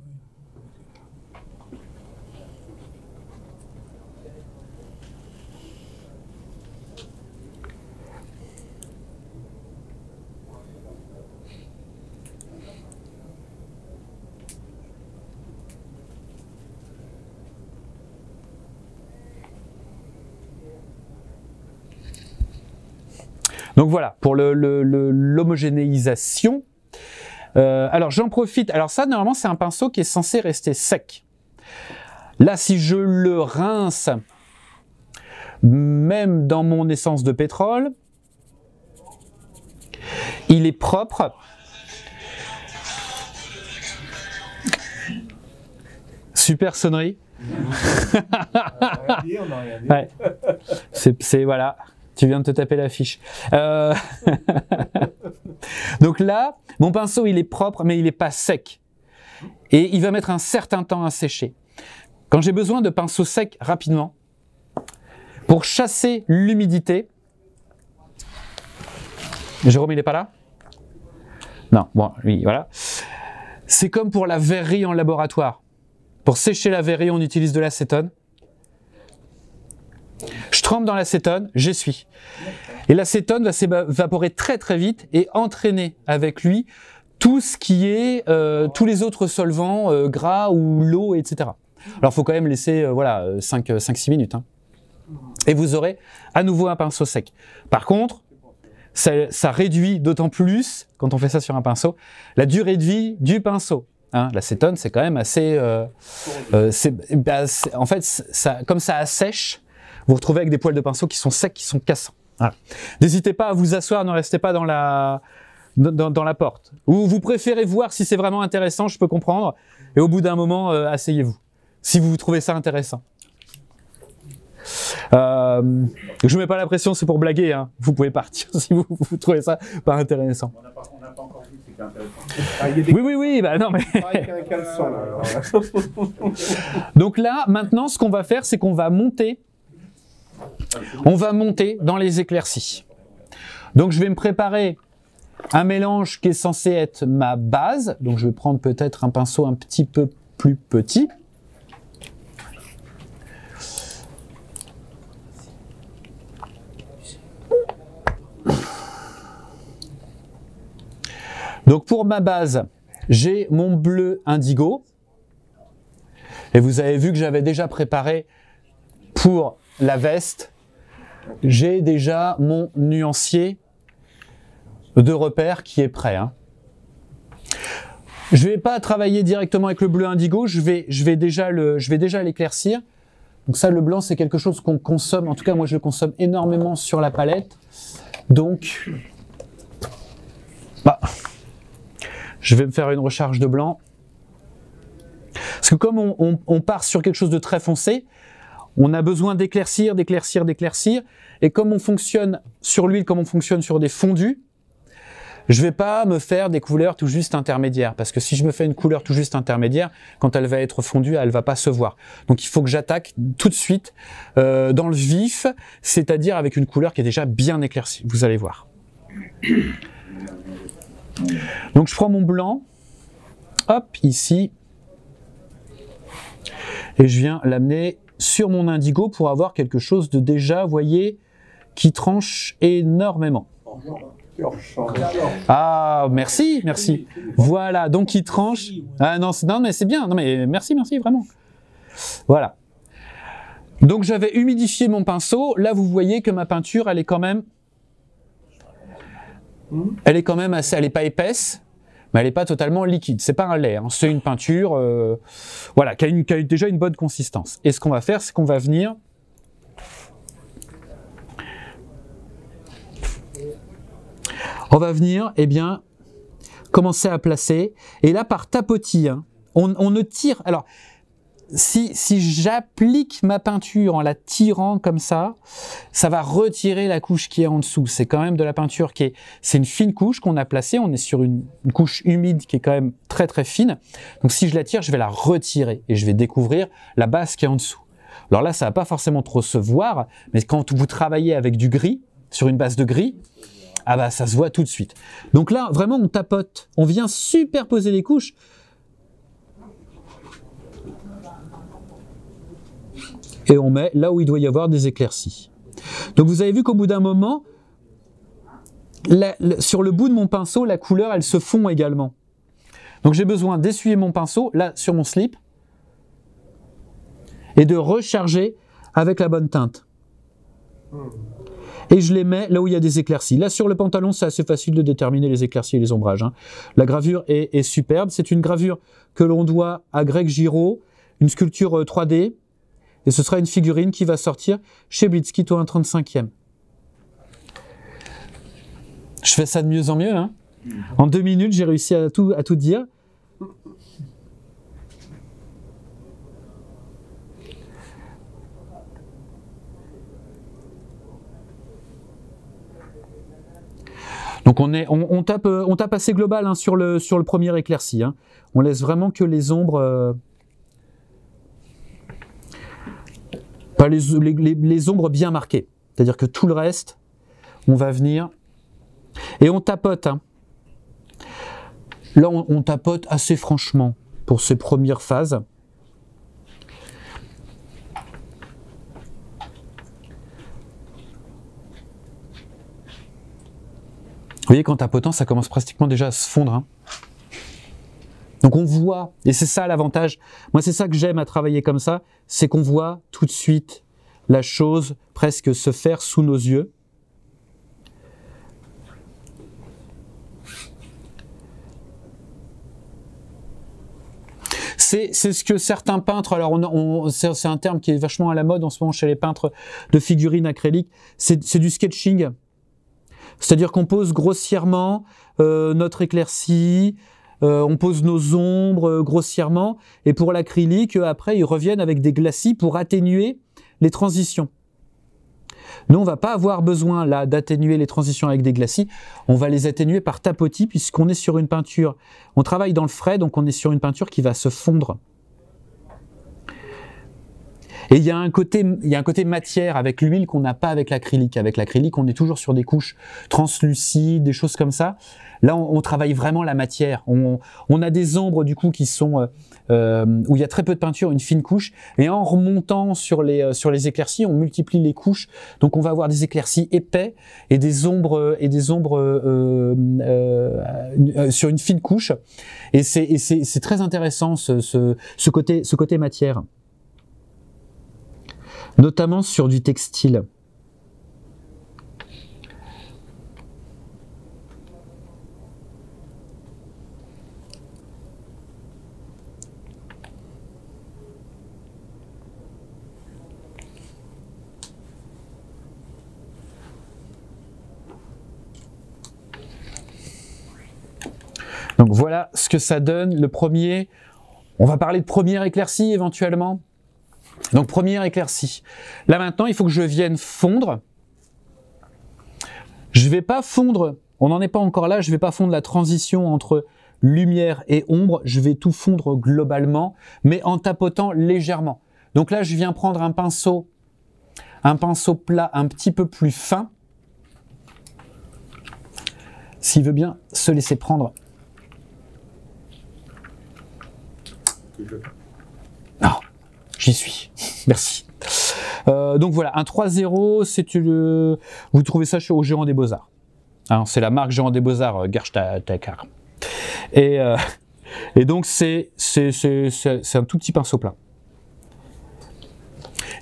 Donc voilà, pour l'homogénéisation, Alors j'en profite, alors ça normalement c'est un pinceau qui est censé rester sec. Là si je le rince, même dans mon essence de pétrole, il est propre. Super sonnerie. On n'a rien dit. Ouais. C'est voilà, tu viens de te taper l'affiche. Donc là, mon pinceau il est propre, mais il n'est pas sec. Et il va mettre un certain temps à sécher. Quand j'ai besoin de pinceau sec rapidement, pour chasser l'humidité, Jérôme il n'est pas là? Non, bon, oui, voilà. C'est comme pour la verrerie en laboratoire. Pour sécher la verrerie, on utilise de l'acétone. Je trempe dans l'acétone, j'essuie. Et l'acétone va s'évaporer très très vite et entraîner avec lui tout ce qui est, tous les autres solvants, gras ou l'eau, etc. Alors il faut quand même laisser voilà, 5-6 minutes. Hein. Et vous aurez à nouveau un pinceau sec. Par contre, ça réduit d'autant plus, quand on fait ça sur un pinceau, la durée de vie du pinceau. Hein, l'acétone, c'est quand même assez... en fait, ça, comme ça assèche, vous vous retrouvez avec des poils de pinceau qui sont secs, qui sont cassants. Voilà. N'hésitez pas à vous asseoir, ne restez pas dans la porte. Ou vous préférez voir si c'est vraiment intéressant, je peux comprendre. Et au bout d'un moment, asseyez-vous. Si vous trouvez ça intéressant. Je ne mets pas la pression, c'est pour blaguer. Hein. Vous pouvez partir si vous trouvez ça pas intéressant. On n'a pas encore vu, c'est intéressant. Ah, il y a des Oui, bah non mais... avec un caleçon, là. Donc là, maintenant, ce qu'on va faire, c'est qu'on va monter. On va monter dans les éclaircies. Donc je vais me préparer un mélange qui est censé être ma base. Donc je vais prendre peut-être un pinceau un petit peu plus petit. Donc pour ma base, j'ai mon bleu indigo. Et vous avez vu que j'avais déjà préparé pour la veste, j'ai déjà mon nuancier de repère qui est prêt. Hein. Je ne vais pas travailler directement avec le bleu indigo, je vais déjà l'éclaircir. Donc ça, le blanc, c'est quelque chose qu'on consomme, en tout cas moi je le consomme énormément sur la palette. Donc, je vais me faire une recharge de blanc. Parce que comme on part sur quelque chose de très foncé, on a besoin d'éclaircir. Et comme on fonctionne sur l'huile, comme on fonctionne sur des fondus, je ne vais pas me faire des couleurs tout juste intermédiaires. Parce que si je me fais une couleur tout juste intermédiaire, quand elle va être fondue, elle ne va pas se voir. Donc il faut que j'attaque tout de suite dans le vif, c'est-à-dire avec une couleur qui est déjà bien éclaircie. Vous allez voir. Donc je prends mon blanc, hop, ici, et je viens l'amener sur mon indigo pour avoir quelque chose de déjà, vous voyez, qui tranche énormément. Ah, merci. Voilà, donc il tranche. Ah non, mais c'est bien. Non mais merci, vraiment. Voilà. Donc j'avais humidifié mon pinceau. Là, vous voyez que ma peinture, elle est quand même assez, elle n'est pas épaisse, mais elle n'est pas totalement liquide. C'est pas un lait, hein. C'est une peinture, voilà, qui a déjà une bonne consistance. Et ce qu'on va faire, c'est qu'on va venir eh bien, commencer à placer. Et là, par tapotis, hein, on ne tire. Alors, si j'applique ma peinture en la tirant comme ça va retirer la couche qui est en dessous. C'est quand même de la peinture c'est une fine couche qu'on a placée. On est sur une couche humide qui est quand même très très fine. Donc si je la tire, je vais la retirer et je vais découvrir la base qui est en dessous. Alors là, ça va pas forcément trop se voir, mais quand vous travaillez avec du gris, sur une base de gris, ah bah ça se voit tout de suite. Donc là, vraiment, on tapote. On vient superposer les couches. Et on met là où il doit y avoir des éclaircies. Donc vous avez vu qu'au bout d'un moment, sur le bout de mon pinceau, la couleur, elle se fond également. Donc j'ai besoin d'essuyer mon pinceau, là, sur mon slip, et de recharger avec la bonne teinte. et je les mets là où il y a des éclaircies. Là sur le pantalon, c'est assez facile de déterminer les éclaircies et les ombrages, hein. La gravure est superbe, c'est une gravure que l'on doit à Greg Giraud, une sculpture 3D, et ce sera une figurine qui va sortir chez Blitzkit au 1/35e. Je fais ça de mieux en mieux, hein. En 2 minutes, j'ai réussi à tout dire. Donc on tape assez global, hein, sur le premier éclairci, hein. On laisse vraiment que les ombres, pas les ombres bien marquées. C'est-à-dire que tout le reste, on va venir et on tapote, hein. Là, on tapote assez franchement pour ces premières phases. Vous voyez qu'en tapotant, ça commence pratiquement déjà à se fondre, hein. Donc on voit, et c'est ça l'avantage, moi c'est ça que j'aime à travailler comme ça, c'est qu'on voit tout de suite la chose presque se faire sous nos yeux. C'est ce que certains peintres, alors c'est un terme qui est vachement à la mode en ce moment chez les peintres de figurines acryliques, c'est du sketching. C'est-à-dire qu'on pose grossièrement notre éclaircie, on pose nos ombres grossièrement, et pour l'acrylique, après, ils reviennent avec des glacis pour atténuer les transitions. Nous, on ne va pas avoir besoin là d'atténuer les transitions avec des glacis, on va les atténuer par tapotis, puisqu'on est sur une peinture, on travaille dans le frais, donc on est sur une peinture qui va se fondre. Et il y a un côté matière avec l'huile qu'on n'a pas avec l'acrylique. Avec l'acrylique, on est toujours sur des couches translucides, des choses comme ça. Là, on travaille vraiment la matière. On a des ombres du coup qui sont où il y a très peu de peinture, une fine couche. Et en remontant sur les éclaircies, on multiplie les couches. Donc, on va avoir des éclaircies épais et des ombres sur une fine couche. Et c'est très intéressant ce côté matière. Notamment sur du textile. Donc voilà ce que ça donne, le premier. On va parler de première éclaircie éventuellement. Donc première éclaircie. Là maintenant, il faut que je vienne fondre. Je vais pas fondre, on n'en est pas encore là, je vais pas fondre la transition entre lumière et ombre, je vais tout fondre globalement, mais en tapotant légèrement. Donc là, je viens prendre un pinceau plat un petit peu plus fin. S'il veut bien se laisser prendre. Non. J'y suis, merci. Donc voilà, un 3-0, vous trouvez ça au Géant des Beaux-Arts. Hein, c'est la marque Géant des Beaux-Arts, Gerstacker. Et donc c'est un tout petit pinceau plat.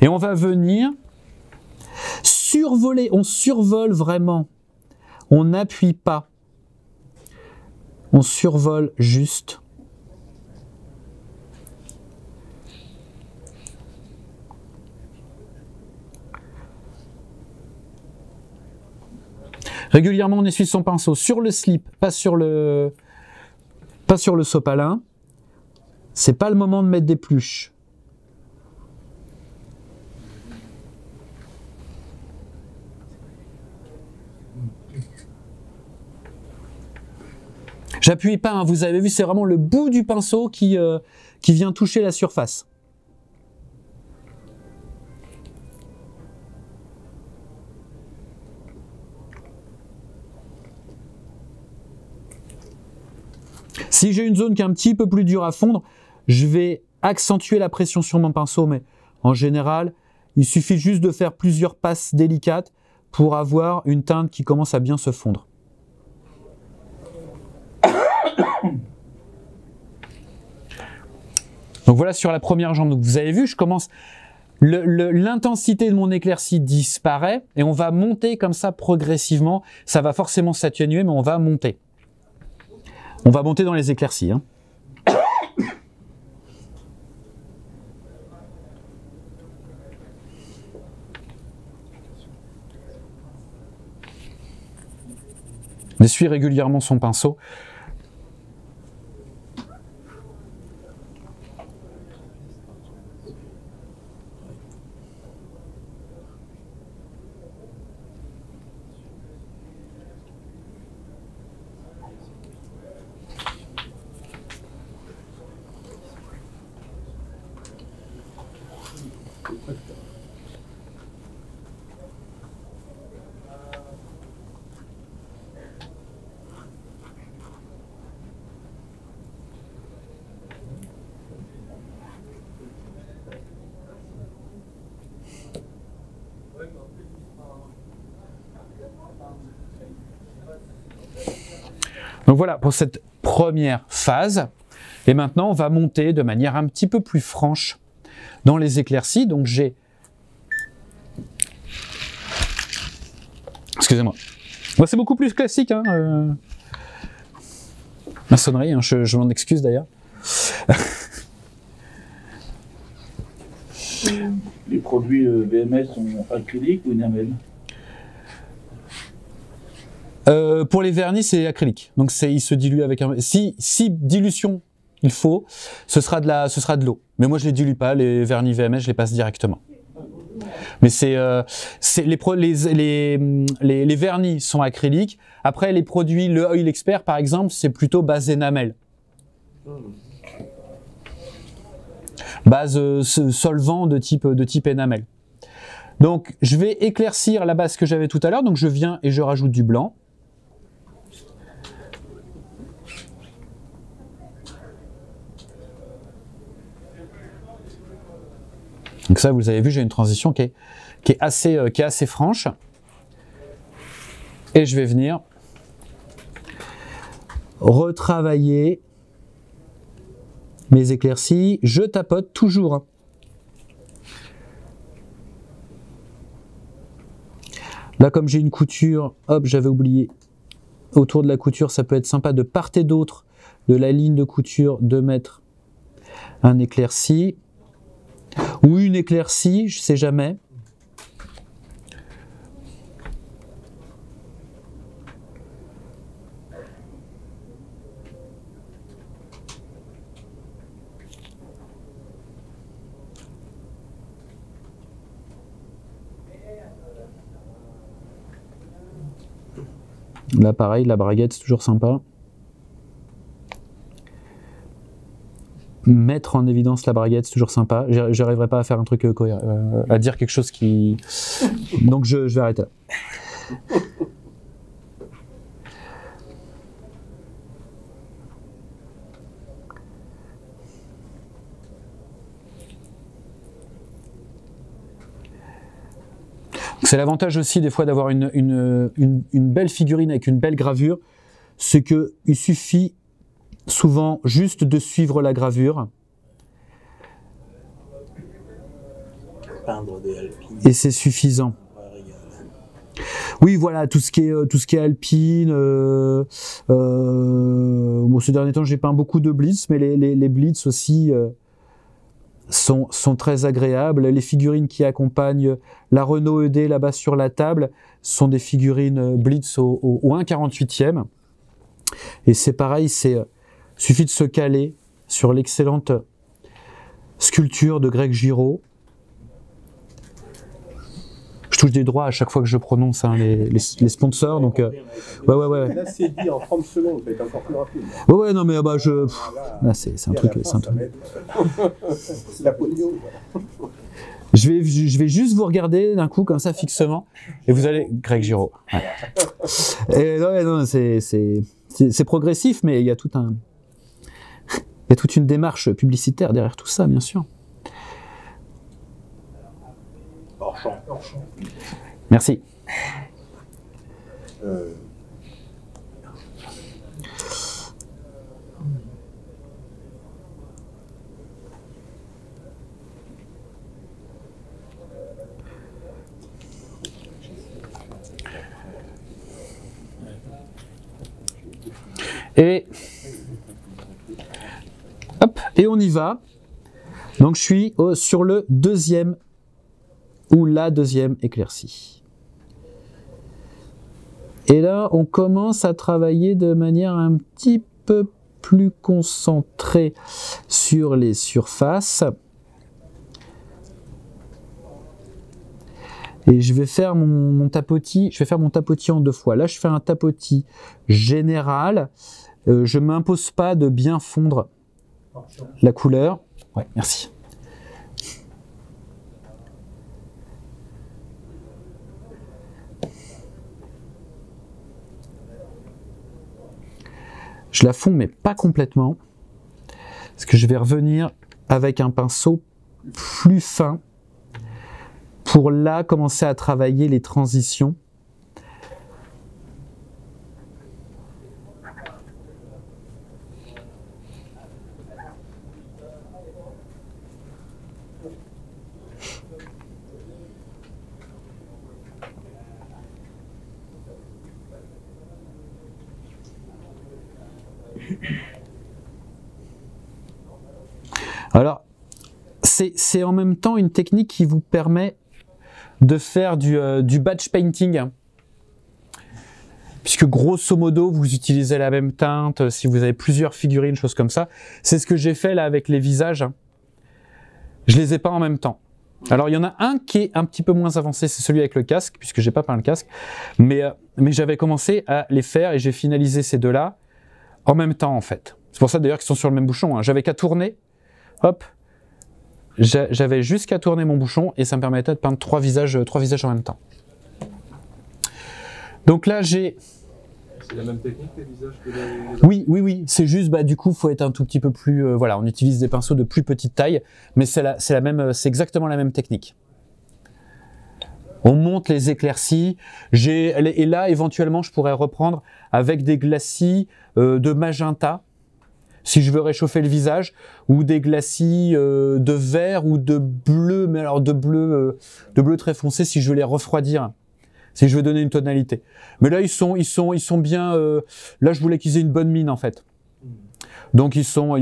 Et on va venir survoler, on survole vraiment. On n'appuie pas. On survole juste. Régulièrement, on essuie son pinceau sur le slip, pas sur le sopalin. C'est pas le moment de mettre des pluches. J'appuie pas, hein, vous avez vu, c'est vraiment le bout du pinceau qui vient toucher la surface. Si j'ai une zone qui est un petit peu plus dure à fondre, je vais accentuer la pression sur mon pinceau, mais en général, il suffit juste de faire plusieurs passes délicates pour avoir une teinte qui commence à bien se fondre. Donc voilà sur la première jambe. Donc vous avez vu, je commence l'intensité de mon éclaircie disparaît et on va monter comme ça progressivement. Ça va forcément s'atténuer, mais on va monter. On va monter dans les éclaircies. Hein. On essuie régulièrement son pinceau. Donc voilà pour cette première phase. Et maintenant, on va monter de manière un petit peu plus franche dans les éclaircies. Donc j'ai... Excusez-moi. Bon, c'est beaucoup plus classique. Hein, maçonnerie, hein, je m'en excuse d'ailleurs. Les produits VMS sont acryliques ou enamel? Pour les vernis, c'est acrylique. Donc il se dilue avec un... Si dilution il faut, ce sera de l'eau. Mais moi je les dilue pas, les vernis VMS, je les passe directement. Mais les vernis sont acryliques. Après les produits, le Oil Expert par exemple, c'est plutôt base enamel. Base solvant de type enamel. Donc je vais éclaircir la base que j'avais tout à l'heure. Donc je viens et je rajoute du blanc. Donc ça, vous avez vu, j'ai une transition qui est assez franche. Et je vais venir retravailler mes éclaircies. Je tapote toujours. Hein. Là, comme j'ai une couture, hop, j'avais oublié. Autour de la couture, ça peut être sympa de part et d'autre de la ligne de couture de mettre un éclairci. Ou une éclaircie, je ne sais jamais. Là pareil, la braguette c'est toujours sympa. Mettre en évidence la braguette, c'est toujours sympa. J'arriverai pas à faire un truc cohérent, à dire quelque chose qui... Donc je vais arrêter là. C'est l'avantage aussi des fois d'avoir une belle figurine avec une belle gravure, c'est qu'il suffit souvent juste de suivre la gravure. Peindre des alpines. Et c'est suffisant. Oui, voilà, tout ce qui est alpine. Bon, ces derniers temps, j'ai peint beaucoup de blitz, mais les blitz aussi sont très agréables. Les figurines qui accompagnent la Renault ED là-bas sur la table sont des figurines blitz au 1/48e. Et c'est pareil, suffit de se caler sur l'excellente sculpture de Greg Giraud. Je touche des droits à chaque fois que je prononce hein, les sponsors, donc ouais. Là, c'est dit en 30 secondes, ça va être encore plus rapide. Ouais, non, mais là, c'est un truc. C'est la polio. Je vais juste vous regarder d'un coup, comme ça, fixement, et vous allez... Greg Giraud. Ouais. Et non, c'est progressif, mais il y a toute une démarche publicitaire derrière tout ça, bien sûr. Hors champ. Merci. Et hop, et on y va. Donc je suis sur le deuxième ou la deuxième éclaircie. Et là, on commence à travailler de manière un petit peu plus concentrée sur les surfaces. Et je vais faire mon tapotis, en 2 fois. Là, je fais un tapotis général. Je ne m'impose pas de bien fondre la couleur. Ouais, merci. Je la fonds, mais pas complètement. Parce que je vais revenir avec un pinceau plus fin pour là commencer à travailler les transitions. Alors, c'est en même temps une technique qui vous permet de faire du batch painting. Puisque grosso modo, vous utilisez la même teinte, si vous avez plusieurs figurines, choses comme ça. C'est ce que j'ai fait là avec les visages. Je les ai pas en même temps. Alors il y en a un qui est un petit peu moins avancé, c'est celui avec le casque, puisque j'ai pas peint le casque. Mais j'avais commencé à les faire et j'ai finalisé ces deux-là en même temps en fait. C'est pour ça d'ailleurs qu'ils sont sur le même bouchon. Hein. J'avais qu'à tourner. Hop, j'avais juste qu'à tourner mon bouchon et ça me permettait de peindre trois visages en même temps. Donc là j'ai... C'est la même technique les visages que les... Oui, c'est juste, du coup, il faut être un tout petit peu plus... voilà, on utilise des pinceaux de plus petite taille, mais c'est exactement la même technique. On monte les éclaircies, et là, éventuellement, je pourrais reprendre avec des glacis de magenta, si je veux réchauffer le visage, ou des glacis de vert ou de bleu, mais alors de bleu très foncé si je veux les refroidir, si je veux donner une tonalité. Mais là, ils sont bien... là, je voulais qu'ils aient une bonne mine, en fait. Donc, ils sont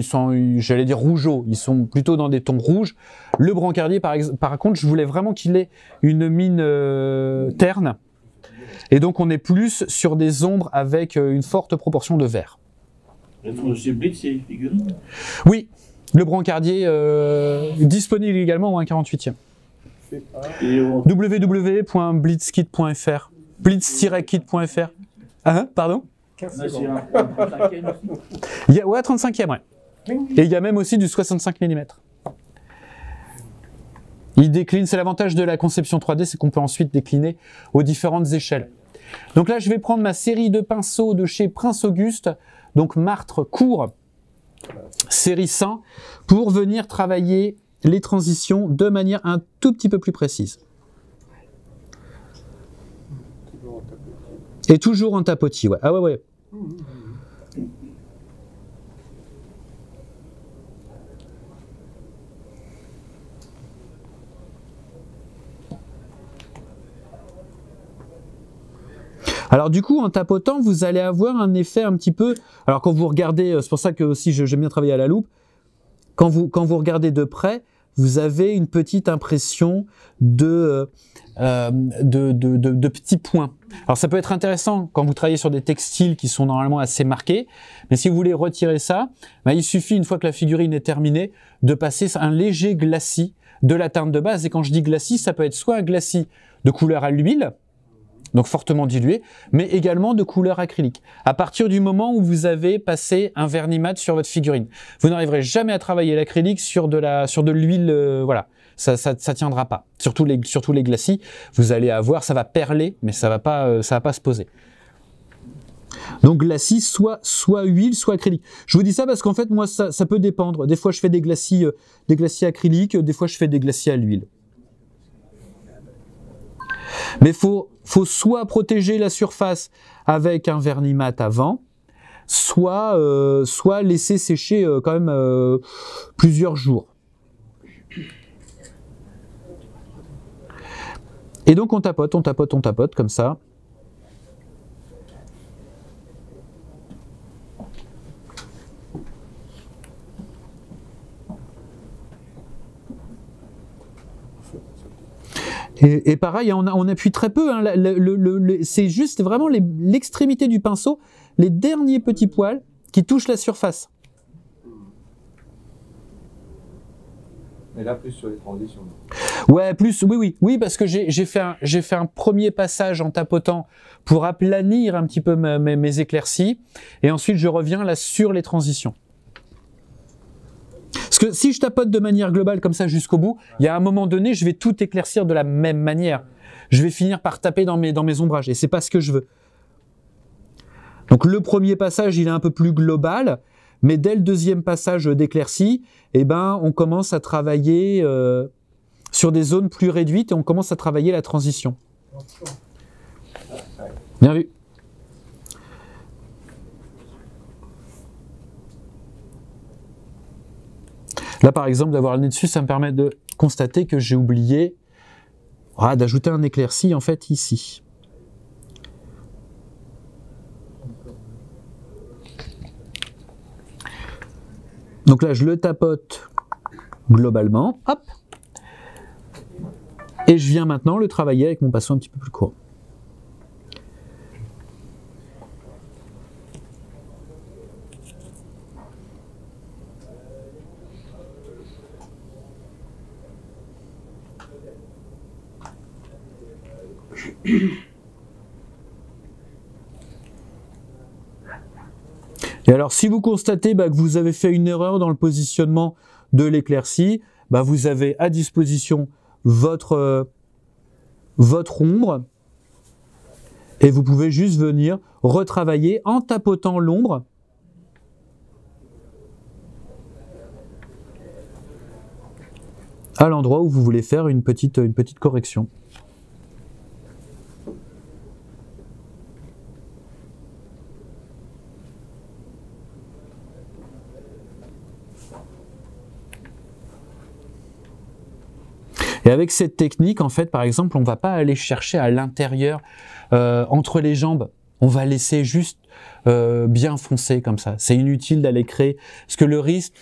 j'allais dire rougeaux, ils sont plutôt dans des tons rouges. Le brancardier, par contre, je voulais vraiment qu'il ait une mine terne. Et donc, on est plus sur des ombres avec une forte proportion de vert. Elles sont aussi blitz, ces figurines? Oui, le brancardier disponible également en 1/48e. www.blitzkit.fr blitz-kit.fr. Ah, pardon? Il y a, ouais, 35e, ouais. Et il y a même aussi du 65 mm. Il décline, c'est l'avantage de la conception 3D, c'est qu'on peut ensuite décliner aux différentes échelles. Donc là, je vais prendre ma série de pinceaux de chez Prince Auguste, donc martre court, série 100, pour venir travailler les transitions de manière un tout petit peu plus précise. Et toujours en tapotis, ouais. Ah ouais. Alors du coup, en tapotant, vous allez avoir un effet un petit peu... Alors quand vous regardez, c'est pour ça que aussi j'aime bien travailler à la loupe, quand vous regardez de près, vous avez une petite impression de petits points. Alors ça peut être intéressant quand vous travaillez sur des textiles qui sont normalement assez marqués, mais si vous voulez retirer ça, il suffit, une fois que la figurine est terminée, de passer un léger glacis de la teinte de base. Et quand je dis glacis, ça peut être soit un glacis de couleur à l'huile, donc fortement dilué, mais également de couleur acrylique. À partir du moment où vous avez passé un vernis mat sur votre figurine, vous n'arriverez jamais à travailler l'acrylique sur de l'huile, voilà, ça tiendra pas. Surtout les glacis, vous allez avoir, ça va perler, mais ça va pas se poser. Donc glacis, soit huile, soit acrylique. Je vous dis ça parce qu'en fait, moi, ça peut dépendre. Des fois, je fais des glacis acryliques, des fois, je fais des glacis à l'huile. Mais faut soit protéger la surface avec un vernis mat avant, soit laisser sécher quand même plusieurs jours. Et donc on tapote comme ça. Et pareil, on appuie très peu, hein, c'est juste vraiment l'extrémité du pinceau, les derniers petits poils qui touchent la surface. Mais là, plus sur les transitions. Ouais, plus, oui, parce que j'ai fait un premier passage en tapotant pour aplanir un petit peu mes éclaircies, et ensuite je reviens là sur les transitions. Parce que si je tapote de manière globale comme ça jusqu'au bout, il y a un moment donné, je vais tout éclaircir de la même manière. Je vais finir par taper dans mes ombrages, et c'est pas ce que je veux. Donc le premier passage, il est un peu plus global, mais dès le deuxième passage d'éclaircie, eh ben, on commence à travailler sur des zones plus réduites et on commence à travailler la transition. Bien vu. Là, par exemple, d'avoir le nez dessus, ça me permet de constater que j'ai oublié d'ajouter un éclairci, en fait, ici. Donc là, je le tapote globalement, hop, et je viens maintenant le travailler avec mon pinceau un petit peu plus court. Et alors, si vous constatez que vous avez fait une erreur dans le positionnement de l'éclaircie, vous avez à disposition votre ombre et vous pouvez juste venir retravailler en tapotant l'ombre à l'endroit où vous voulez faire une petite correction. Et avec cette technique, en fait, par exemple, on ne va pas aller chercher à l'intérieur, entre les jambes. On va laisser juste bien foncer comme ça. C'est inutile d'aller créer, parce que le risque,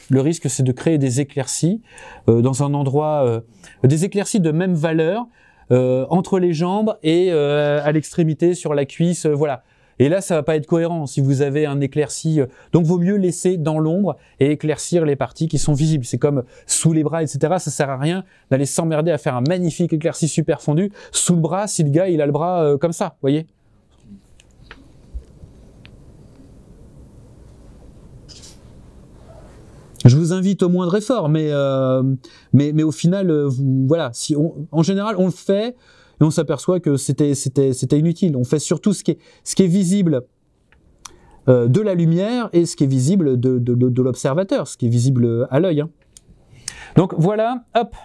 c'est de créer des éclaircies dans un endroit, des éclaircies de même valeur entre les jambes et à l'extrémité sur la cuisse, voilà. Et là, ça va pas être cohérent si vous avez un éclairci. Donc, vaut mieux laisser dans l'ombre et éclaircir les parties qui sont visibles. C'est comme sous les bras, etc. Ça sert à rien d'aller s'emmerder à faire un magnifique éclairci super fondu sous le bras si le gars il a le bras comme ça, vous voyez. Je vous invite au moindre effort, mais au final, voilà. En général, on le fait. Et on s'aperçoit que c'était inutile. On fait surtout ce qui est visible de la lumière et ce qui est visible de l'observateur, ce qui est visible à l'œil. Hein. Donc voilà, hop.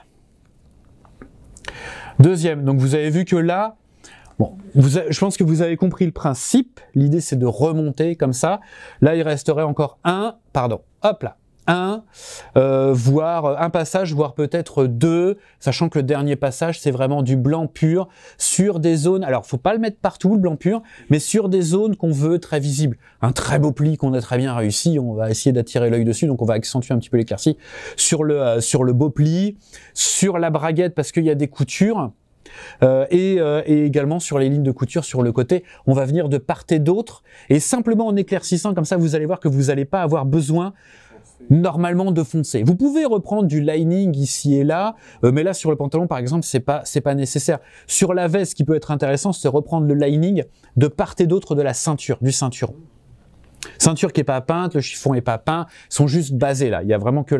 Deuxième, donc vous avez vu que là, bon, je pense que vous avez compris le principe. L'idée, c'est de remonter comme ça. Là, il resterait encore hop là. Voire un passage, voire peut-être deux, sachant que le dernier passage, c'est vraiment du blanc pur sur des zones, alors faut pas le mettre partout, le blanc pur, mais sur des zones qu'on veut très visibles. Un très beau pli qu'on a très bien réussi, on va essayer d'attirer l'œil dessus, donc on va accentuer un petit peu l'éclaircie sur le beau pli, sur la braguette parce qu'il y a des coutures, et également sur les lignes de couture sur le côté, on va venir de part et d'autre, et simplement en éclaircissant comme ça, vous allez voir que vous n'allez pas avoir besoin normalement de foncer. Vous pouvez reprendre du lining ici et là, mais là sur le pantalon par exemple, c'est pas nécessaire. Sur la veste, ce qui peut être intéressant, c'est reprendre le lining de part et d'autre de la ceinture, du ceinturon. Ceinture qui est pas peinte, le chiffon est pas peint, sont juste basés là. Il y a vraiment que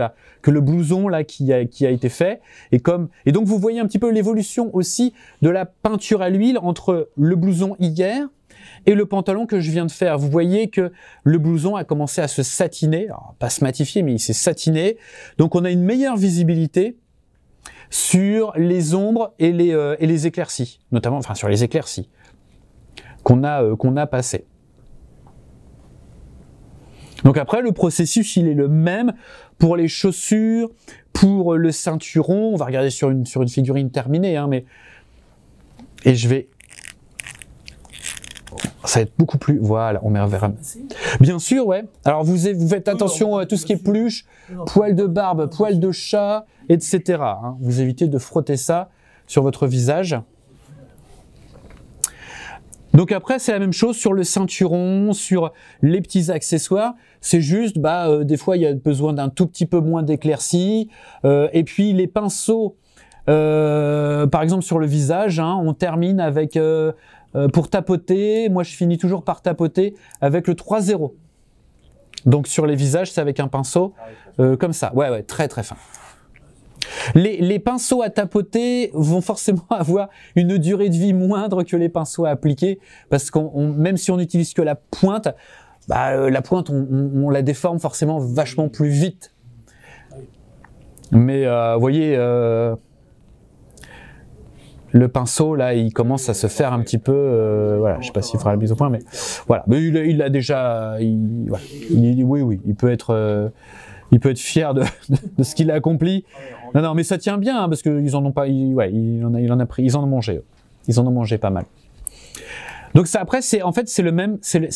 le blouson là qui a été fait. Et donc vous voyez un petit peu l'évolution aussi de la peinture à l'huile entre le blouson hier et le pantalon que je viens de faire. Vous voyez que le blouson a commencé à se satiner, alors, pas se matifier, mais il s'est satiné. Donc on a une meilleure visibilité sur les ombres et les éclaircies, notamment, enfin sur les éclaircies qu'on a passées. Donc après, le processus, il est le même pour les chaussures, pour le ceinturon. On va regarder sur une figurine terminée, hein, et je vais... Ça va être beaucoup plus... Voilà, on met un verre. Bien sûr, ouais. Alors vous faites attention à tout ce qui est peluche, poils de barbe, poils de chat, etc. Hein. Vous évitez de frotter ça sur votre visage. Donc après, c'est la même chose sur le ceinturon, sur les petits accessoires. C'est juste, des fois, il y a besoin d'un tout petit peu moins d'éclaircie. Et puis, les pinceaux, par exemple, sur le visage, hein, on termine avec, pour tapoter, moi, je finis toujours par tapoter avec le 3-0. Donc, sur les visages, c'est avec un pinceau comme ça. Ouais, très, très fin. Les pinceaux à tapoter vont forcément avoir une durée de vie moindre que les pinceaux à appliquer, parce que même si on n'utilise que la pointe, la pointe, on la déforme forcément vachement plus vite. Mais vous voyez, le pinceau, là, il commence à se faire un petit peu... voilà, je sais pas s'il fera la mise au point, mais voilà. Mais il a déjà... oui, il peut être fier de ce qu'il a accompli. Non, mais ça tient bien, hein, parce qu'ils en ont pas... ils en ont mangé. Ils en ont mangé pas mal. Donc ça, après, c'est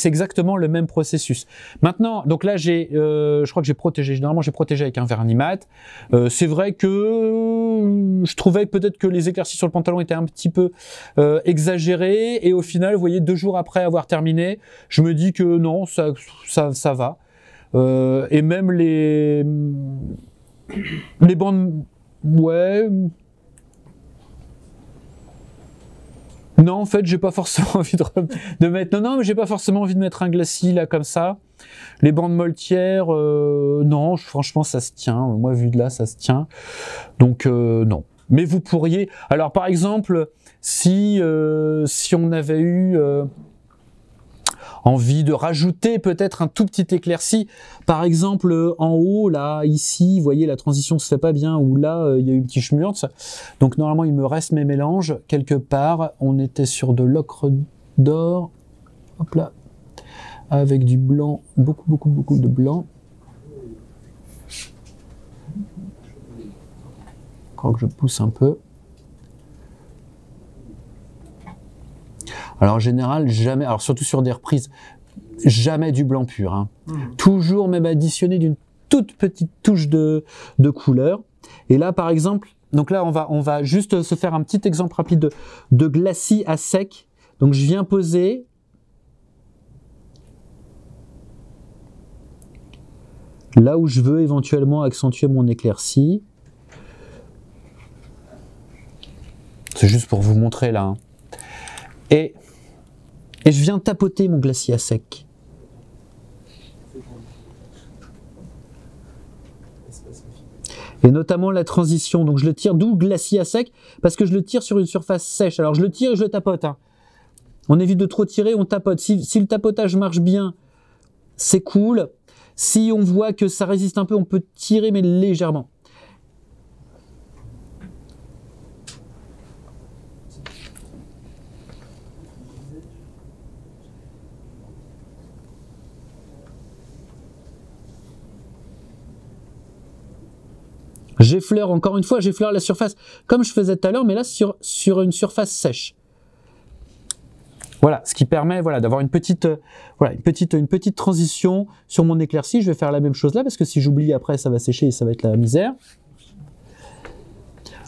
exactement le même processus. Maintenant, donc là, je crois que j'ai protégé. Généralement, j'ai protégé avec un vernis mat. C'est vrai que je trouvais peut-être que les éclaircies sur le pantalon étaient un petit peu exagérées. Et au final, vous voyez, 2 jours après avoir terminé, je me dis que non, ça va. Et même les bandes, ouais. Non, en fait, j'ai pas forcément envie de mettre. Non, mais j'ai pas forcément envie de mettre un glacis là comme ça. Les bandes moltières, non, franchement, ça se tient. Moi, vu de là, ça se tient. Donc non. Mais vous pourriez. Alors, par exemple, si on avait eu envie de rajouter peut-être un tout petit éclairci, par exemple en haut, là, ici, vous voyez, la transition se fait pas bien, ou là, il y a eu un petit schmurz. Donc normalement, il me reste mes mélanges quelque part. On était sur de l'ocre d'or, hop là, avec du blanc, beaucoup de blanc. Je crois que je pousse un peu. Alors en général, jamais, alors surtout sur des reprises, jamais du blanc pur. Hein. Toujours même additionné d'une toute petite touche de couleur. Et là, par exemple, donc là, on va juste se faire un petit exemple rapide de glacis à sec. Donc je viens poser. Là où je veux éventuellement accentuer mon éclaircie. C'est juste pour vous montrer là. Hein. Et je viens tapoter mon glacis à sec. Et notamment la transition. Donc je le tire, d'où glacis à sec, parce que je le tire sur une surface sèche. Alors je le tire et je le tapote. Hein. On évite de trop tirer, on tapote. Si le tapotage marche bien, c'est cool. Si on voit que ça résiste un peu, on peut tirer, mais légèrement. J'effleure, encore une fois, j'effleure la surface comme je faisais tout à l'heure, mais là sur une surface sèche. Voilà, ce qui permet d'avoir une petite transition sur mon éclaircie. Je vais faire la même chose là, parce que si j'oublie après, ça va sécher et ça va être la misère.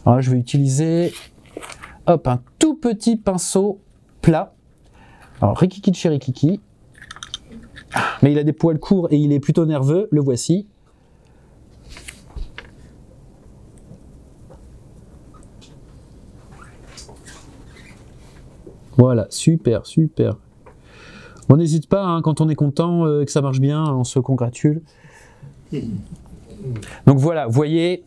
Alors je vais utiliser un tout petit pinceau plat. Alors Rikiki de chez Rikiki. Mais il a des poils courts et il est plutôt nerveux, le voici. Voilà, super. On n'hésite pas, hein, quand on est content, que ça marche bien, on se congratule. Donc voilà, vous voyez,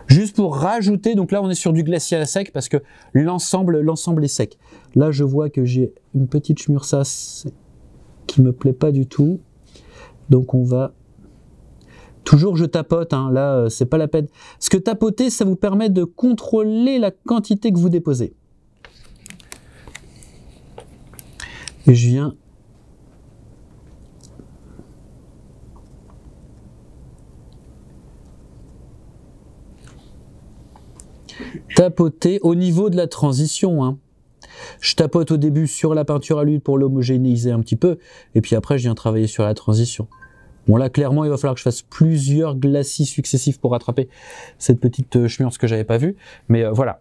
juste pour rajouter, donc là on est sur du glacier à sec parce que l'ensemble est sec. Là je vois que j'ai une petite schmursasse qui me plaît pas du tout. Donc on va... Toujours je tapote, hein, là c'est pas la peine. Parce que tapoter, ça vous permet de contrôler la quantité que vous déposez. Et je viens tapoter au niveau de la transition. Hein. Je tapote au début sur la peinture à l'huile pour l'homogénéiser un petit peu, et puis après je viens travailler sur la transition. Bon là clairement il va falloir que je fasse plusieurs glacis successifs pour rattraper cette petite schmurce que j'avais pas vue, mais voilà.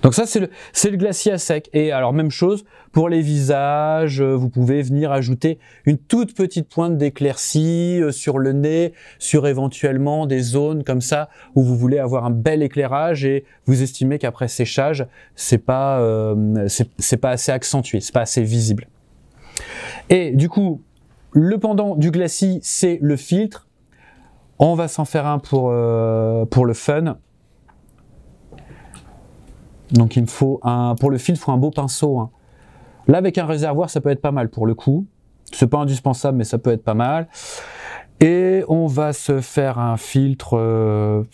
Donc ça, c'est le glacis à sec. Et alors, même chose pour les visages, vous pouvez venir ajouter une toute petite pointe d'éclaircie sur le nez, sur éventuellement des zones comme ça où vous voulez avoir un bel éclairage et vous estimez qu'après séchage, c'est pas assez accentué, c'est pas assez visible. Et du coup, le pendant du glacis, c'est le filtre. On va s'en faire un pour le fun. Donc il me faut pour le filtre, il faut un beau pinceau. Hein. Là, avec un réservoir, ça peut être pas mal pour le coup. C'est pas indispensable, mais ça peut être pas mal. Et on va se faire un filtre.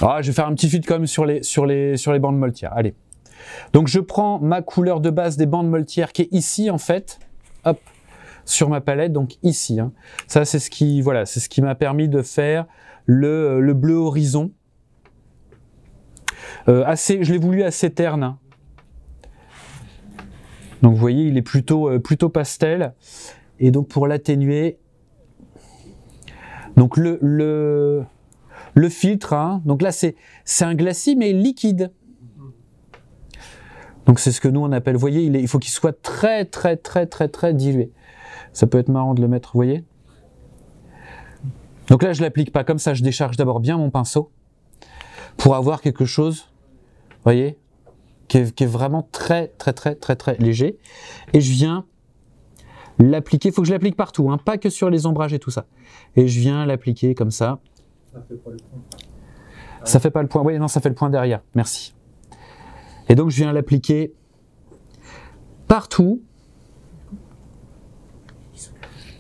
Ah, je vais faire un petit filtre quand même sur les bandes moltières. Allez. Donc je prends ma couleur de base des bandes moltières qui est ici en fait. Hop, sur ma palette, donc ici. Hein. Ça c'est ce qui m'a permis de faire le bleu horizon. Je l'ai voulu assez terne. Hein. Donc vous voyez, il est plutôt pastel. Et donc pour l'atténuer, donc le filtre, hein, donc là c'est un glacis mais liquide. Donc c'est ce que nous on appelle, vous voyez, il faut qu'il soit très dilué. Ça peut être marrant de le mettre, vous voyez. Donc là je l'applique pas comme ça, je décharge d'abord bien mon pinceau pour avoir quelque chose, vous voyez, qui est vraiment très léger. Et je viens l'appliquer, il faut que je l'applique partout, hein, pas que sur les ombrages et tout ça. Et je viens l'appliquer comme ça. Ça fait pas le point. Ça fait pas le point, oui, non, ça fait le point derrière, merci. Et donc je viens l'appliquer partout.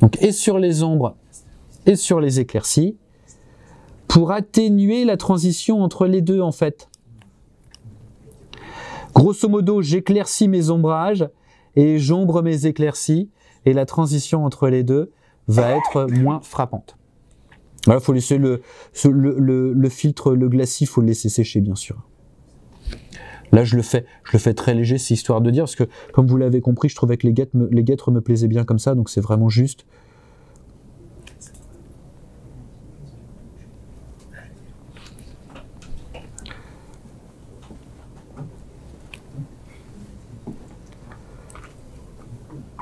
Donc et sur les ombres et sur les éclaircies pour atténuer la transition entre les deux en fait. Grosso modo, j'éclaircis mes ombrages et j'ombre mes éclaircies et la transition entre les deux va être moins frappante. Voilà, il faut laisser le filtre, le glacis, il faut le laisser sécher bien sûr. Là je le fais très léger, c'est histoire de dire, parce que comme vous l'avez compris, je trouvais que les guêtres me plaisaient bien comme ça, donc c'est vraiment juste.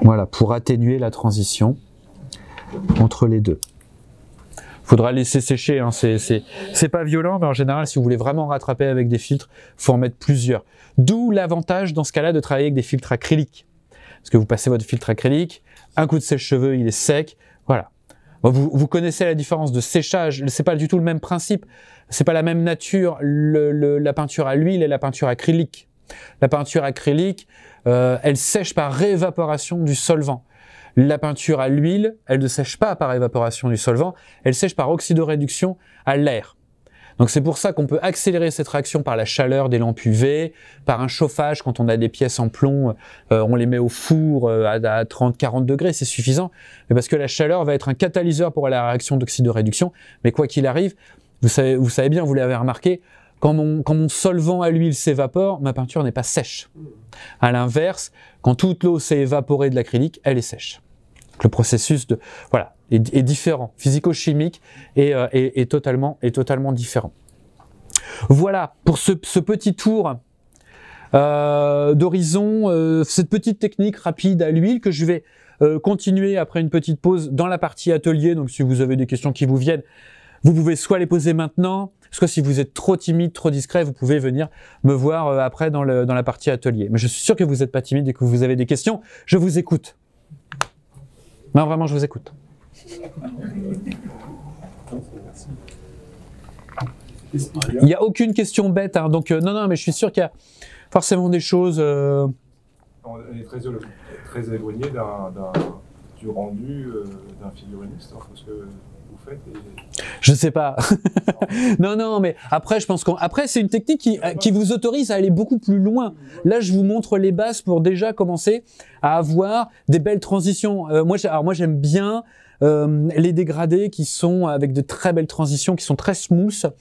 Voilà, pour atténuer la transition entre les deux. Faudra laisser sécher, hein. C'est pas violent, mais en général, si vous voulez vraiment rattraper avec des filtres, faut en mettre plusieurs. D'où l'avantage dans ce cas-là de travailler avec des filtres acryliques. Parce que vous passez votre filtre acrylique, un coup de sèche-cheveux, il est sec, voilà. Bon, vous connaissez la différence de séchage, c'est pas du tout le même principe, c'est pas la même nature, la peinture à l'huile et la peinture acrylique. La peinture acrylique, elle sèche par réévaporation du solvant. La peinture à l'huile, elle ne sèche pas par évaporation du solvant, elle sèche par oxydoréduction à l'air. Donc c'est pour ça qu'on peut accélérer cette réaction par la chaleur des lampes UV, par un chauffage quand on a des pièces en plomb, on les met au four à 30-40 degrés, c'est suffisant, mais parce que la chaleur va être un catalyseur pour la réaction d'oxydoréduction, mais quoi qu'il arrive, vous savez bien, vous l'avez remarqué, quand mon solvant à l'huile s'évapore, ma peinture n'est pas sèche. À l'inverse, quand toute l'eau s'est évaporée de l'acrylique, elle est sèche. Le processus est différent, physico-chimique est totalement différent. Voilà pour ce petit tour d'horizon, cette petite technique rapide à l'huile que je vais continuer après une petite pause dans la partie atelier. Donc si vous avez des questions qui vous viennent, vous pouvez soit les poser maintenant, soit si vous êtes trop timide, trop discret, vous pouvez venir me voir après dans la partie atelier. Mais je suis sûr que vous n'êtes pas timide et que vous avez des questions, je vous écoute. Non, vraiment, je vous écoute. Il n'y a aucune question bête, hein, donc non, mais je suis sûr qu'il y a forcément des choses... On est très éloigné du rendu d'un figuriniste, hein, parce que vous faites... Je sais pas. non, mais après, je pense qu'après, c'est une technique qui vous autorise à aller beaucoup plus loin. Là, je vous montre les bases pour déjà commencer à avoir des belles transitions. Moi, j'aime bien les dégradés qui sont avec de très belles transitions, qui sont très smooth,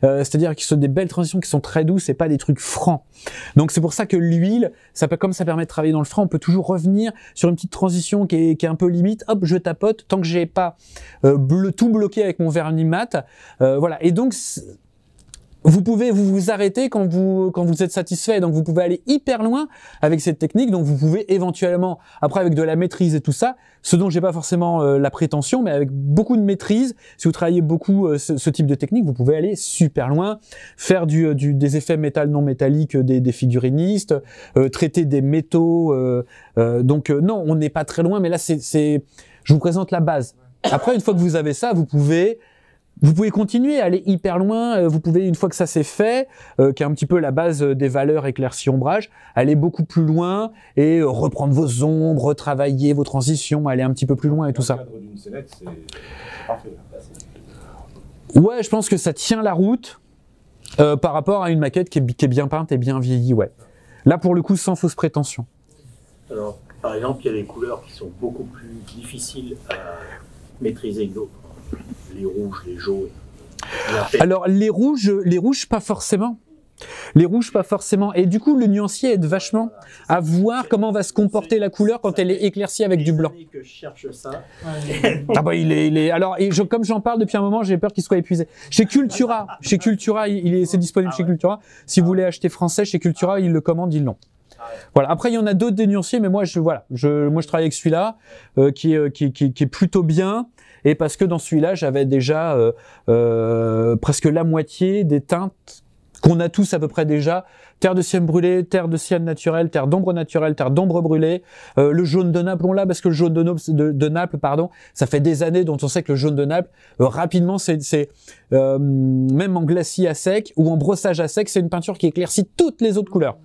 c'est-à-dire qui sont des belles transitions qui sont très douces et pas des trucs francs. Donc c'est pour ça que l'huile, comme ça permet de travailler dans le franc, on peut toujours revenir sur une petite transition qui est un peu limite, hop, je tapote, tant que j'ai pas tout bloqué avec mon vernis mat, voilà. Et donc vous pouvez vous arrêter quand vous êtes satisfait, donc vous pouvez aller hyper loin avec cette technique, donc vous pouvez éventuellement, après avec de la maîtrise et tout ça, ce dont j'ai pas forcément la prétention, mais avec beaucoup de maîtrise, si vous travaillez beaucoup ce type de technique, vous pouvez aller super loin, faire des effets métal non métalliques des figurinistes, traiter des métaux, donc non, on n'est pas très loin, mais là je vous présente la base. Après, une fois que vous avez ça, vous pouvez continuer à aller hyper loin, vous pouvez, une fois que ça c'est fait, qui est un petit peu la base des valeurs éclaircie ombrage, aller beaucoup plus loin et reprendre vos ombres, retravailler vos transitions, aller un petit peu plus loin et tout ça. Dans le cadre d'une sellette, c'est parfait. Ouais, je pense que ça tient la route par rapport à une maquette qui est bien peinte et bien vieillie, ouais. Là, pour le coup, sans fausse prétention. Alors, par exemple, il y a des couleurs qui sont beaucoup plus difficiles à maîtriser que d'autres. Les rouges, les jaunes. Alors les rouges pas forcément. Les rouges pas forcément. Et du coup le nuancier aide vachement à voir comment va se comporter la couleur quand elle est éclaircie avec du blanc. Que je cherche ça. Ah bah il est. Alors comme j'en parle depuis un moment, j'ai peur qu'il soit épuisé. Chez Cultura, c'est disponible chez Cultura. Si vous voulez acheter français chez Cultura, ils le commandent, ils l'ont. Voilà. Après il y en a d'autres des nuanciers, mais moi je travaille avec celui-là qui est plutôt bien. Et parce que dans celui-là, j'avais déjà presque la moitié des teintes qu'on a tous à peu près déjà. Terre de sienne brûlée, terre de sienne naturelle, terre d'ombre naturelle, terre d'ombre brûlée. Le jaune de Naples, on l'a parce que le jaune de Naples, ça fait des années dont on sait que le jaune de Naples, rapidement, c'est même en glacis à sec ou en brossage à sec, c'est une peinture qui éclaircit toutes les autres couleurs.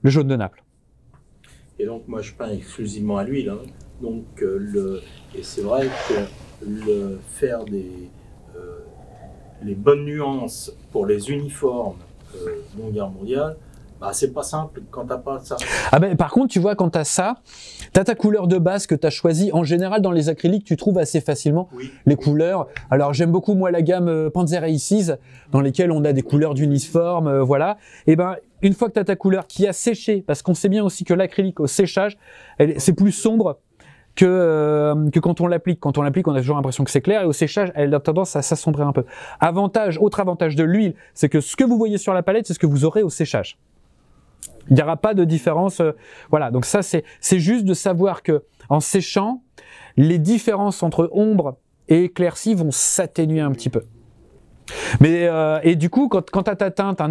Le jaune de Naples. Et donc moi je peins exclusivement à l'huile. Hein. Donc et c'est vrai que faire les bonnes nuances pour les uniformes Seconde Guerre mondiale, bah c'est pas simple quand t'as pas ça. Ah ben par contre tu vois quand t'as ça, t'as ta couleur de base que t'as choisie. En général dans les acryliques tu trouves assez facilement les couleurs. Alors j'aime beaucoup moi la gamme Panzer Aces dans lesquelles on a des couleurs d'uniforme, voilà. Et ben une fois que t'as ta couleur qui a séché, parce qu'on sait bien aussi que l'acrylique au séchage, c'est plus sombre que quand on l'applique. Quand on l'applique, on a toujours l'impression que c'est clair, et au séchage, elle a tendance à s'assombrir un peu. Autre avantage de l'huile, c'est que ce que vous voyez sur la palette, c'est ce que vous aurez au séchage. Il n'y aura pas de différence. Voilà, donc ça, c'est juste de savoir que en séchant, les différences entre ombre et éclaircie vont s'atténuer un petit peu. Mais et du coup, quand tu as ta teinte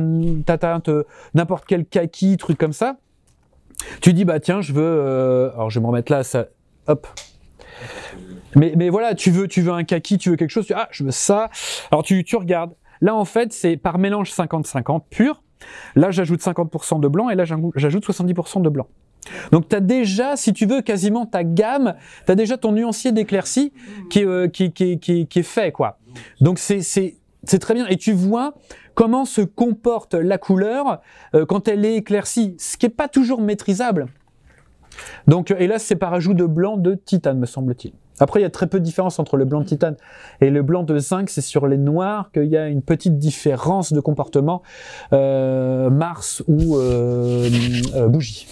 n'importe quel kaki, truc comme ça, tu dis bah tiens, je veux. Alors je vais me remettre là, ça. Hop. Mais voilà, tu veux un kaki, tu veux quelque chose, je veux ça. Alors tu regardes. Là en fait, c'est par mélange 50-50 pur. Là j'ajoute 50% de blanc et là j'ajoute 70% de blanc. Donc tu as déjà, si tu veux, quasiment ta gamme, tu as déjà ton nuancier d'éclaircie qui est fait, quoi. Donc c'est très bien. Et tu vois comment se comporte la couleur quand elle est éclaircie, ce qui n'est pas toujours maîtrisable. Donc, et là, c'est par ajout de blanc de titane, me semble-t-il. Après, il y a très peu de différence entre le blanc de titane et le blanc de zinc. C'est sur les noirs qu'il y a une petite différence de comportement. Mars ou bougie.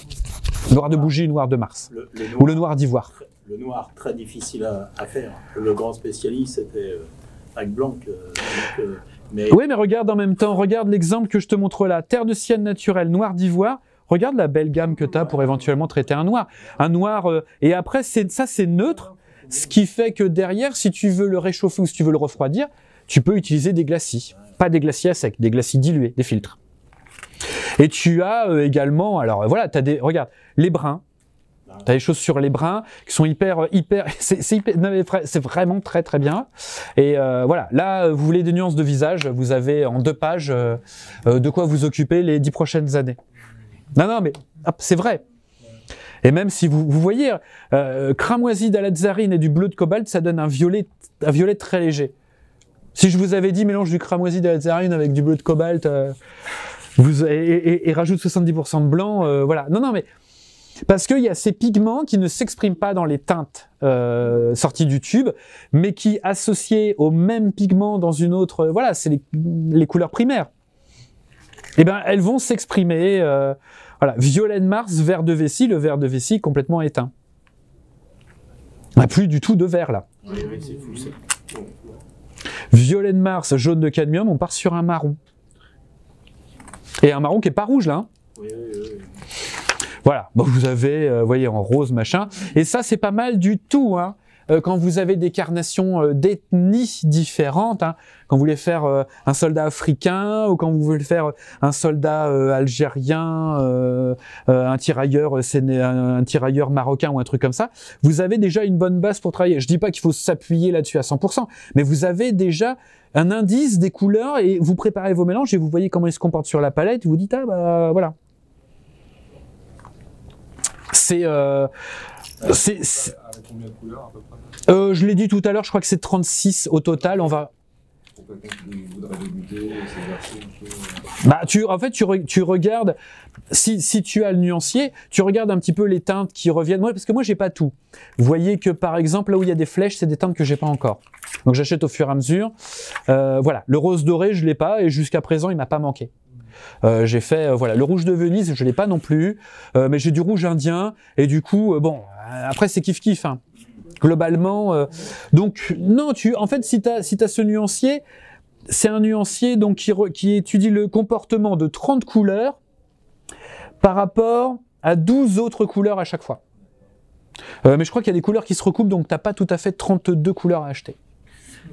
Noir de bougie, noir de Mars. Ou le noir d'ivoire. Le noir, très difficile à faire. Le grand spécialiste, c'était avec Blanc. Mais... Oui, mais regarde en même temps, regarde l'exemple que je te montre là. Terre de sienne naturelle, noir d'ivoire. Regarde la belle gamme que tu as pour éventuellement traiter un noir. Un noir, et après, ça c'est neutre, ce qui fait que derrière, si tu veux le réchauffer ou si tu veux le refroidir, tu peux utiliser des glacis. Pas des glacis à sec, des glacis dilués, des filtres. Et tu as également, alors voilà, regarde, les bruns. Tu as des choses sur les bruns qui sont c'est vraiment très très bien. Et voilà, là, vous voulez des nuances de visage, vous avez en 2 pages de quoi vous occuper les 10 prochaines années. Non, mais c'est vrai. Et même si vous voyez, cramoisi d'alazarine et du bleu de cobalt, ça donne un violet très léger. Si je vous avais dit mélange du cramoisi d'alazarine avec du bleu de cobalt et rajoute 70% de blanc, voilà. Non, mais Parce qu'il y a ces pigments qui ne s'expriment pas dans les teintes sorties du tube, mais qui, associés au même pigment dans une autre... voilà, c'est les couleurs primaires. Eh ben, elles vont s'exprimer... voilà, violet de Mars, vert de vessie, le vert de vessie complètement éteint. On n'a plus du tout de vert, là. Oui, c'est fou, ça. Violet de Mars, jaune de cadmium, on part sur un marron. Et un marron qui n'est pas rouge, là. Hein. Oui. Voilà, bon, vous avez, vous voyez, en rose, machin. Et ça, c'est pas mal du tout, hein. Quand vous avez des carnations d'ethnies différentes, hein, quand vous voulez faire un soldat africain, ou quand vous voulez faire un soldat algérien, un tirailleur marocain ou un truc comme ça, vous avez déjà une bonne base pour travailler. Je dis pas qu'il faut s'appuyer là-dessus à 100%, mais vous avez déjà un indice des couleurs et vous préparez vos mélanges et vous voyez comment ils se comportent sur la palette, et vous dites, ah bah voilà. C'est... Avec combien de couleurs à peu près? Je l'ai dit tout à l'heure, je crois que c'est 36 au total. On va. Pour quelqu'un qui voudrait débuter, s'exercer un peu. Bah, en fait, tu regardes. Si tu as le nuancier, tu regardes un petit peu les teintes qui reviennent. Moi, parce que moi, j'ai pas tout. Vous voyez que par exemple, là où il y a des flèches, c'est des teintes que j'ai pas encore. Donc, j'achète au fur et à mesure. Voilà, le rose doré, je l'ai pas, et jusqu'à présent, il m'a pas manqué. J'ai fait voilà, le rouge de Venise, je l'ai pas non plus, mais j'ai du rouge indien, et du coup, bon, après c'est kiff kiff. Hein. Globalement, donc non, en fait, si t'as ce nuancier, c'est un nuancier donc qui étudie le comportement de 30 couleurs par rapport à 12 autres couleurs à chaque fois. Mais je crois qu'il y a des couleurs qui se recoupent, donc t'as pas tout à fait 32 couleurs à acheter.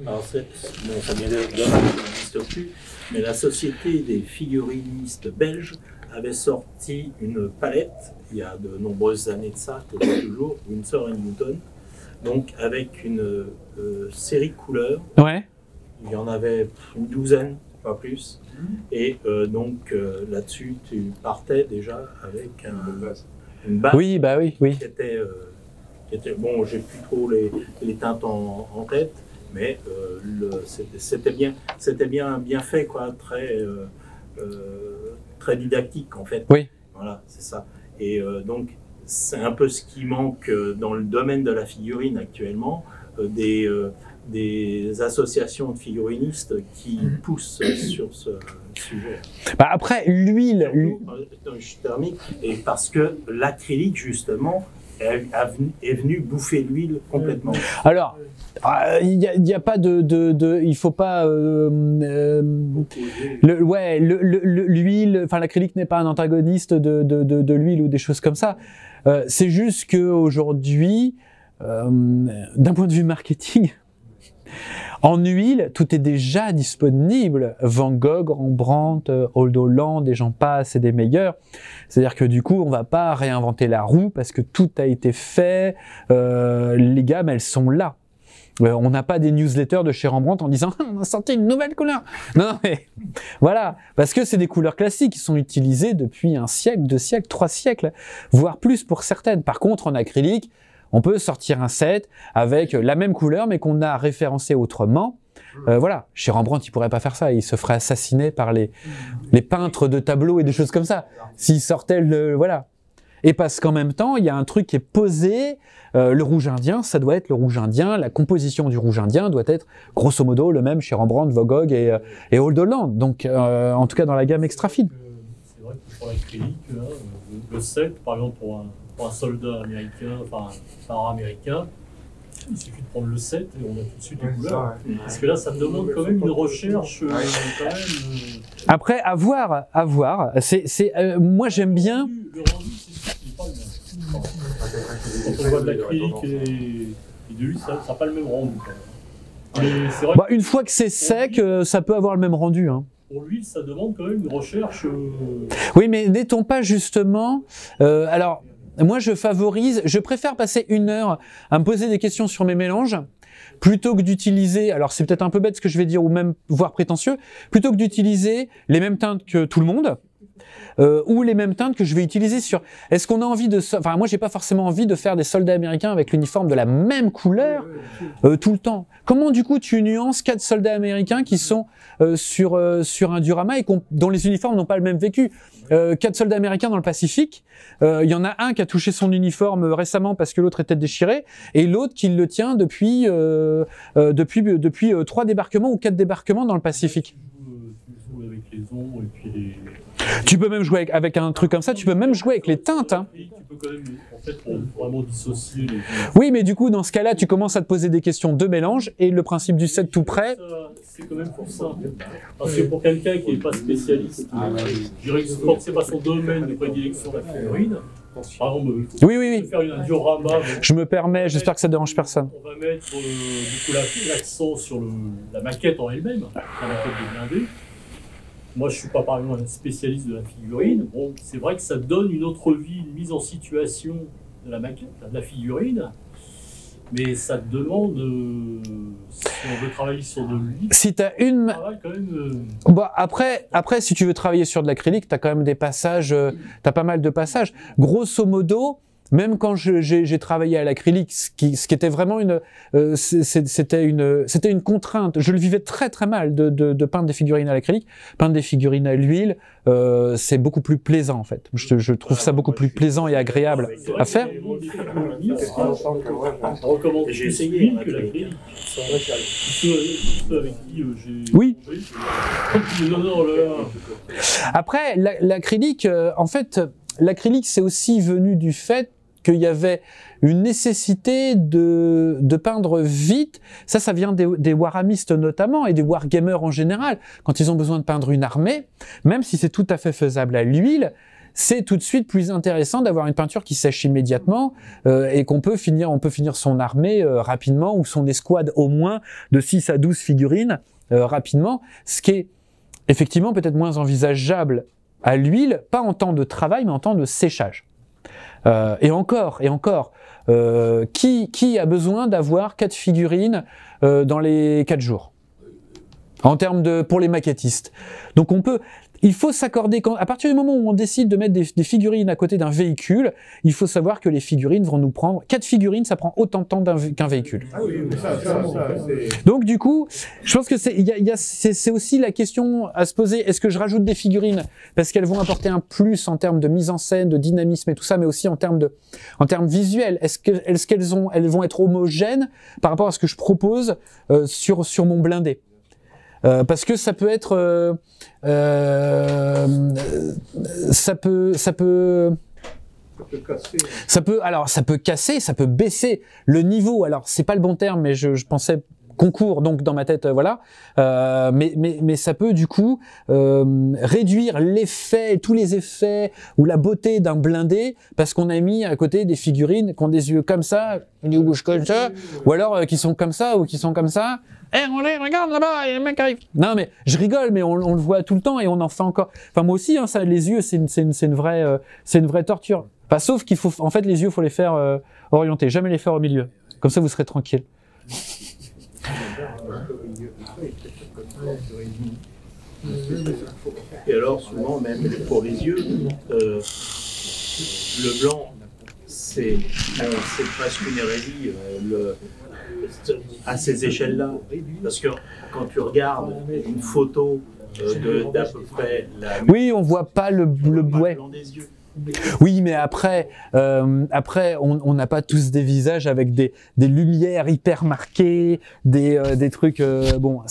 Alors, bon, ça vient de n'existe plus, mais la Société des figurinistes belges avait sorti une palette, il y a de nombreuses années de ça, que j'ai toujours, Winsor & Newton, donc avec une série de couleurs. Ouais. Il y en avait une douzaine, pas plus. Et donc là-dessus, tu partais déjà avec une base. Oui, bah oui, oui. Qui était bon, j'ai plus trop les teintes en tête, mais c'était bien fait, quoi, très didactique en fait. Oui. Voilà, c'est ça. Et donc c'est un peu ce qui manque dans le domaine de la figurine actuellement, des associations de figurinistes qui poussent sur ce sujet. Bah après, l'huile... Je termine, et parce que l'acrylique, justement, est venu bouffer l'huile complètement. Alors, il n'y a pas il faut pas... l'huile, enfin l'acrylique n'est pas un antagoniste de l'huile ou des choses comme ça. C'est juste qu'aujourd'hui, d'un point de vue marketing, en huile, tout est déjà disponible. Van Gogh, Rembrandt, Old Holland, et j'en passe, et des meilleurs. C'est-à-dire que du coup, on va pas réinventer la roue parce que tout a été fait. Les gammes, elles sont là. On n'a pas des newsletters de chez Rembrandt en disant on a sorti une nouvelle couleur. Non, mais voilà, parce que c'est des couleurs classiques qui sont utilisées depuis un siècle, 2 siècles, 3 siècles, voire plus pour certaines. Par contre, en acrylique, on peut sortir un set avec la même couleur mais qu'on a référencé autrement. Voilà, chez Rembrandt, il pourrait pas faire ça, il se ferait assassiner par les peintres de tableaux et des choses comme ça. S'il sortait voilà. Et parce qu'en même temps, il y a un truc qui est posé, le rouge indien, ça doit être le rouge indien, la composition du rouge indien doit être grosso modo le même chez Rembrandt, Van Gogh et Old Holland, donc en tout cas dans la gamme extra fine. C'est vrai que pour l'acrylique, le set, par exemple pour un soldat américain, enfin un phare américain, il suffit de prendre le set et on a tout de suite les couleurs. Ouais. Parce que là, ça demande quand même une recherche quand même. Après, à voir. Moi, j'aime bien. Le rendu, c'est pas le même. Quand on voit de l'acrylique et de l'huile, ça n'a pas le même rendu. Mais c'est vrai Bah, une fois que c'est sec, ça peut avoir le même rendu. Hein. pour l'huile, ça demande quand même une recherche. Oui, mais n'est-on pas justement... alors, moi, je préfère passer 1 heure à me poser des questions sur mes mélanges, plutôt que d'utiliser, alors c'est peut-être un peu bête ce que je vais dire, ou même voire prétentieux, plutôt que d'utiliser les mêmes teintes que tout le monde, ou les mêmes teintes que je vais utiliser sur... Est-ce qu'on a envie de... Enfin, moi, j'ai pas forcément envie de faire des soldats américains avec l'uniforme de la même couleur tout le temps. Comment, du coup, tu nuances 4 soldats américains qui sont sur un diorama et dont les uniformes n'ont pas le même vécu? 4 soldats américains dans le Pacifique, il y en a un qui a touché son uniforme récemment parce que l'autre était déchiré, et l'autre qui le tient depuis 3 débarquements ou 4 débarquements dans le Pacifique. Tu joues avec les ombres et puis les... Tu peux même jouer avec un truc comme ça, tu peux même jouer avec les teintes. Hein. Tu peux quand même, en fait, pour vraiment dissocier les... Oui, mais du coup, dans ce cas-là, tu commences à te poser des questions de mélange, et le principe du set tout prêt... C'est quand même pour ça. Parce que pour quelqu'un qui n'est pas spécialiste, je dirais que c'est pas son domaine de prédilection la figurine. Par exemple, oui. faire un diorama. Je me permets, j'espère que ça dérange personne. On va mettre beaucoup l'accent sur la maquette en elle-même, la maquette de blindé. Moi, je ne suis pas par exemple un spécialiste de la figurine. Bon, c'est vrai que ça donne une autre vie, une mise en situation de la maquette, de la figurine. Mais ça te demande, si on veut travailler sur de l'huile, si tu as une... quand même, Bah, après, si tu veux travailler sur de l'acrylique, tu as quand même des passages, tu as pas mal de passages. Grosso modo, même quand j'ai travaillé à l'acrylique, ce qui était vraiment c'était une contrainte. Je le vivais très très mal de peindre des figurines à l'acrylique. Peindre des figurines à l'huile, c'est beaucoup plus plaisant en fait. Je trouve ça beaucoup plus plaisant et agréable à faire. J'ai essayé que l'acrylique. Ceux avec qui j'ai... Oui. Non, Après, l'acrylique, en fait, l'acrylique c'est aussi venu du fait qu'il y avait une nécessité de peindre vite. Ça vient des waramistes notamment et des wargamers en général. Quand ils ont besoin de peindre une armée, même si c'est tout à fait faisable à l'huile, c'est tout de suite plus intéressant d'avoir une peinture qui sèche immédiatement et on peut finir son armée rapidement, ou son escouade au moins de 6 à 12 figurines rapidement, ce qui est effectivement peut-être moins envisageable à l'huile, pas en temps de travail, mais en temps de séchage. Et encore, qui a besoin d'avoir 4 figurines dans les 4 jours en termes pour les maquettistes? Donc il faut s'accorder, à partir du moment où on décide de mettre des figurines à côté d'un véhicule, il faut savoir que les figurines vont nous prendre, 4 figurines, ça prend autant de temps qu'un véhicule. Ah oui, mais ça, donc du coup, je pense que c'est aussi la question à se poser, est-ce que je rajoute des figurines parce qu'elles vont apporter un plus en termes de mise en scène, de dynamisme et tout ça, mais aussi en termes visuels, elles vont être homogènes par rapport à ce que je propose sur mon blindé? Parce que ça peut être, ça peut casser, ça peut baisser le niveau. Alors c'est pas le bon terme, mais je pensais concours, donc dans ma tête, voilà. Mais ça peut du coup réduire l'effet, tous les effets ou la beauté d'un blindé parce qu'on a mis à côté des figurines qui ont des yeux comme ça, une bouche comme ça, ou alors qui sont comme ça ou qui sont comme ça. Regarde là-bas, il y a un mec qui arrive. Non mais je rigole, mais on le voit tout le temps et on en fait encore. Enfin moi aussi, hein, ça, les yeux, c'est une vraie torture. Enfin, sauf qu'il faut, en fait, les yeux, faut les faire orienter, jamais les faire au milieu. Comme ça, vous serez tranquille. Et alors souvent même pour les yeux, le blanc c'est presque une hérésie à ces échelles-là, parce que quand tu regardes une photo d'à peu près la... Oui, on voit pas le blanc des yeux. Oui, mais après, on n'a pas tous des visages avec des lumières hyper marquées, des trucs. Bon,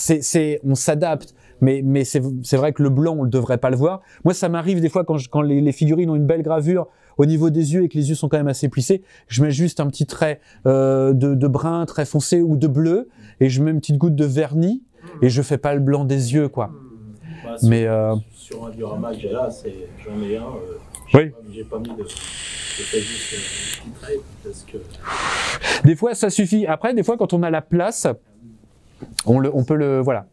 on s'adapte, mais c'est vrai que le blanc, on ne devrait pas le voir. Moi, ça m'arrive des fois quand les figurines ont une belle gravure au niveau des yeux et que les yeux sont quand même assez plissés, je mets juste un petit trait de brun très foncé ou de bleu et je mets une petite goutte de vernis et je fais pas le blanc des yeux, quoi. Bah, mais sur un diorama que j'ai là, j'en ai un. Oui. J'ai pas mis de fait juste un petit trait parce que... Des fois, ça suffit. Après, des fois, quand on a la place, on peut le... Voilà.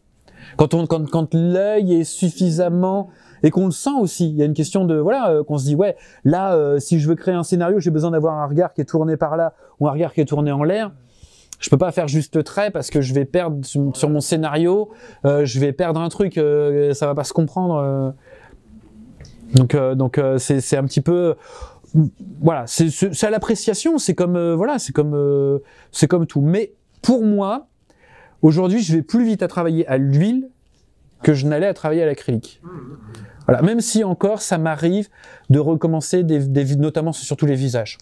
Quand l'œil est suffisamment... Et qu'on le sent aussi. Il y a une question de... Voilà, qu'on se dit, ouais, là, si je veux créer un scénario, j'ai besoin d'avoir un regard qui est tourné par là ou un regard qui est tourné en l'air. Je peux pas faire juste le trait parce que je vais perdre sur mon scénario, je vais perdre un truc, ça va pas se comprendre. C'est un petit peu, voilà, c'est à l'appréciation, c'est comme voilà, c'est comme tout. Mais pour moi, aujourd'hui, je vais plus vite à travailler à l'huile que je n'allais à travailler à l'acrylique. Voilà, même si encore ça m'arrive de recommencer notamment surtout les visages.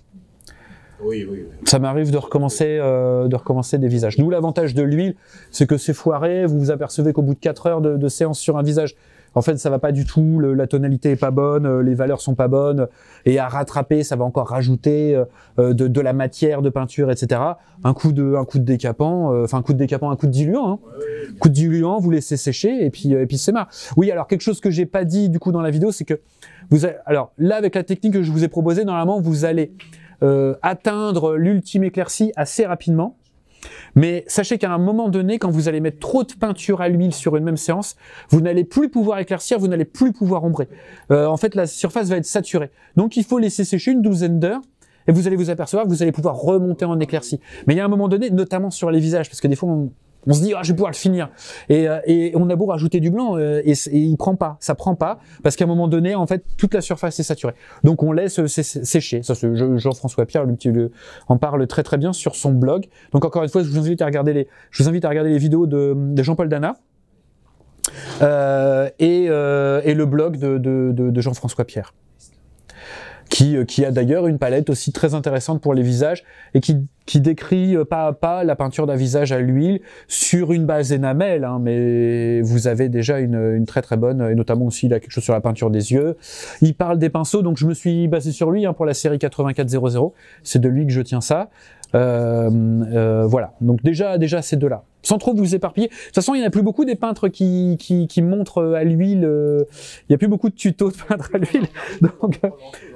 Oui, oui, oui. Ça m'arrive de recommencer des visages. D'où l'avantage de l'huile, c'est que c'est foiré, vous vous apercevez qu'au bout de 4 heures de séance sur un visage, en fait ça va pas du tout, la tonalité est pas bonne, les valeurs sont pas bonnes, et à rattraper ça va encore rajouter de la matière de peinture, etc. Un coup de décapant, un coup de diluant, hein. Coup de diluant, vous laissez sécher, et puis c'est marre. Oui, alors quelque chose que j'ai pas dit du coup dans la vidéo, c'est que alors là avec la technique que je vous ai proposée, normalement vous allez atteindre l'ultime éclaircie assez rapidement. Mais sachez qu'à un moment donné, quand vous allez mettre trop de peinture à l'huile sur une même séance, vous n'allez plus pouvoir éclaircir, vous n'allez plus pouvoir ombrer. En fait, la surface va être saturée. Donc il faut laisser sécher une douzaine d'heures et vous allez vous apercevoir que vous allez pouvoir remonter en éclaircie. Mais il y a un moment donné, notamment sur les visages, parce que des fois on se dit je vais pouvoir le finir et on a beau rajouter du blanc et il prend pas, ça prend pas parce qu'à un moment donné en fait toute la surface est saturée. Donc on laisse sécher. Ça Jean-François Pierre en parle très très bien sur son blog. Donc encore une fois, je vous invite à regarder les vidéos de Jean-Paul Dana et le blog de Jean-François Pierre. Qui a d'ailleurs une palette aussi très intéressante pour les visages et qui décrit pas à pas la peinture d'un visage à l'huile sur une base énamel, hein, mais vous avez déjà une très très bonne, et notamment aussi il a quelque chose sur la peinture des yeux. Il parle des pinceaux, donc je me suis basé sur lui pour la série 8400, c'est de lui que je tiens ça. Voilà, donc déjà ces deux-là. Sans trop vous éparpiller. De toute façon, il n'y en a plus beaucoup des peintres qui montrent à l'huile. Il n'y a plus beaucoup de tutos de peintre à l'huile.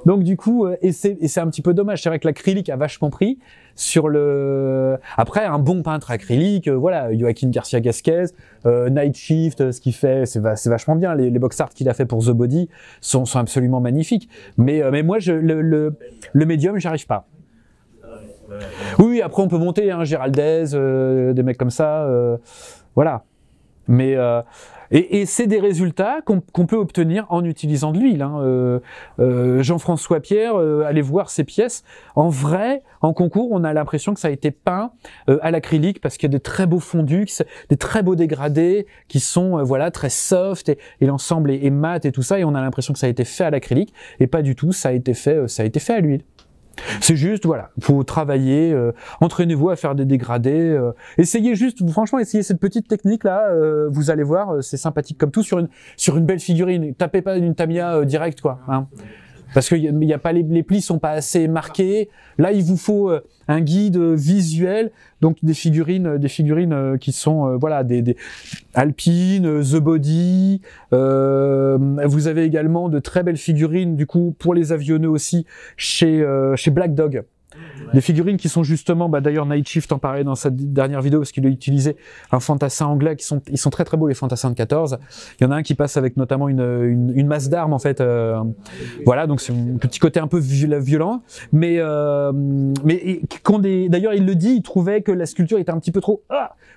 Donc du coup, et c'est un petit peu dommage. C'est vrai que l'acrylique a vachement pris sur le. Après, un bon peintre acrylique, voilà, Joaquin Garcia Gasquez, Night Shift, ce qu'il fait, c'est vachement bien. Les box art qu'il a fait pour The Body sont absolument magnifiques. Mais moi, le médium, j'y arrive pas. Oui, après on peut monter, hein, Géraldez, des mecs comme ça, voilà. Mais et c'est des résultats qu'on peut obtenir en utilisant de l'huile. Hein. Jean-François Pierre, allez voir ses pièces. En vrai, en concours, on a l'impression que ça a été peint à l'acrylique parce qu'il y a des très beaux fondus, des très beaux dégradés qui sont voilà très soft et l'ensemble est mat et tout ça. Et on a l'impression que ça a été fait à l'acrylique et pas du tout. Ça a été fait à l'huile. C'est juste, voilà, faut travailler, entraînez-vous à faire des dégradés, essayez franchement, essayez cette petite technique-là, vous allez voir, c'est sympathique comme tout sur une belle figurine. Tapez pas une Tamiya direct, quoi, hein. Parce que y a pas les plis sont pas assez marqués. Là, il vous faut un guide visuel, donc des figurines qui sont voilà des Alpine, The Body. Vous avez également de très belles figurines du coup pour les avionneux aussi chez Black Dog. Des figurines qui sont justement, d'ailleurs Night Shift en parlait dans sa dernière vidéo parce qu'il a utilisé un fantassin anglais ils sont très très beaux les fantassins de 14. Il y en a un qui passe avec notamment une masse d'armes en fait. Voilà, donc c'est un petit côté un peu violent, mais d'ailleurs il le dit, il trouvait que la sculpture était un petit peu trop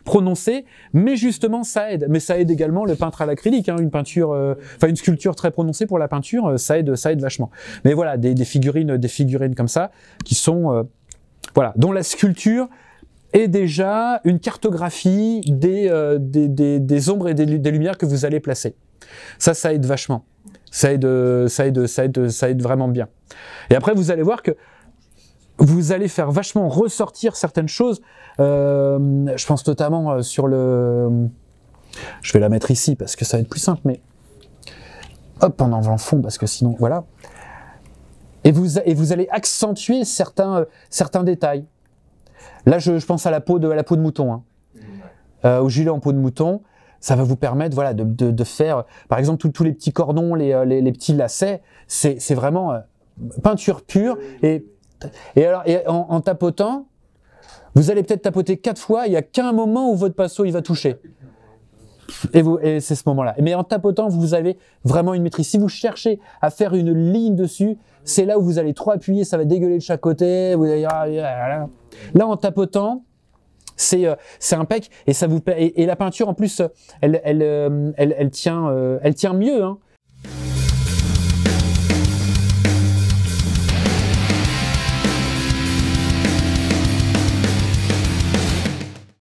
prononcée, mais justement ça aide. Mais ça aide également le peintre à l'acrylique, hein, une sculpture très prononcée pour la peinture, ça aide vachement. Mais voilà, des figurines comme ça qui sont voilà, dont la sculpture est déjà une cartographie des ombres et des lumières que vous allez placer. Ça aide vachement. Ça aide vraiment bien. Et après, vous allez voir que vous allez faire vachement ressortir certaines choses. Je pense notamment sur le... Je vais la mettre ici parce que ça va être plus simple, mais... Hop, en enlevant le fond parce que sinon, voilà. Et vous allez accentuer certains détails. Là, je pense à la peau de mouton, hein. Au gilet en peau de mouton, ça va vous permettre, voilà, de faire, par exemple, tous les petits cordons, les petits lacets, c'est vraiment peinture pure. Et en tapotant, vous allez peut-être tapoter 4 fois, il n'y a qu'un moment où votre pinceau il va toucher. Et c'est ce moment-là. Mais en tapotant, vous avez vraiment une maîtrise. Si vous cherchez à faire une ligne dessus, c'est là où vous allez trop appuyer, ça va dégueuler de chaque côté. Vous allez là, en tapotant, c'est impec et ça vous et la peinture en plus, elle tient mieux. Hein.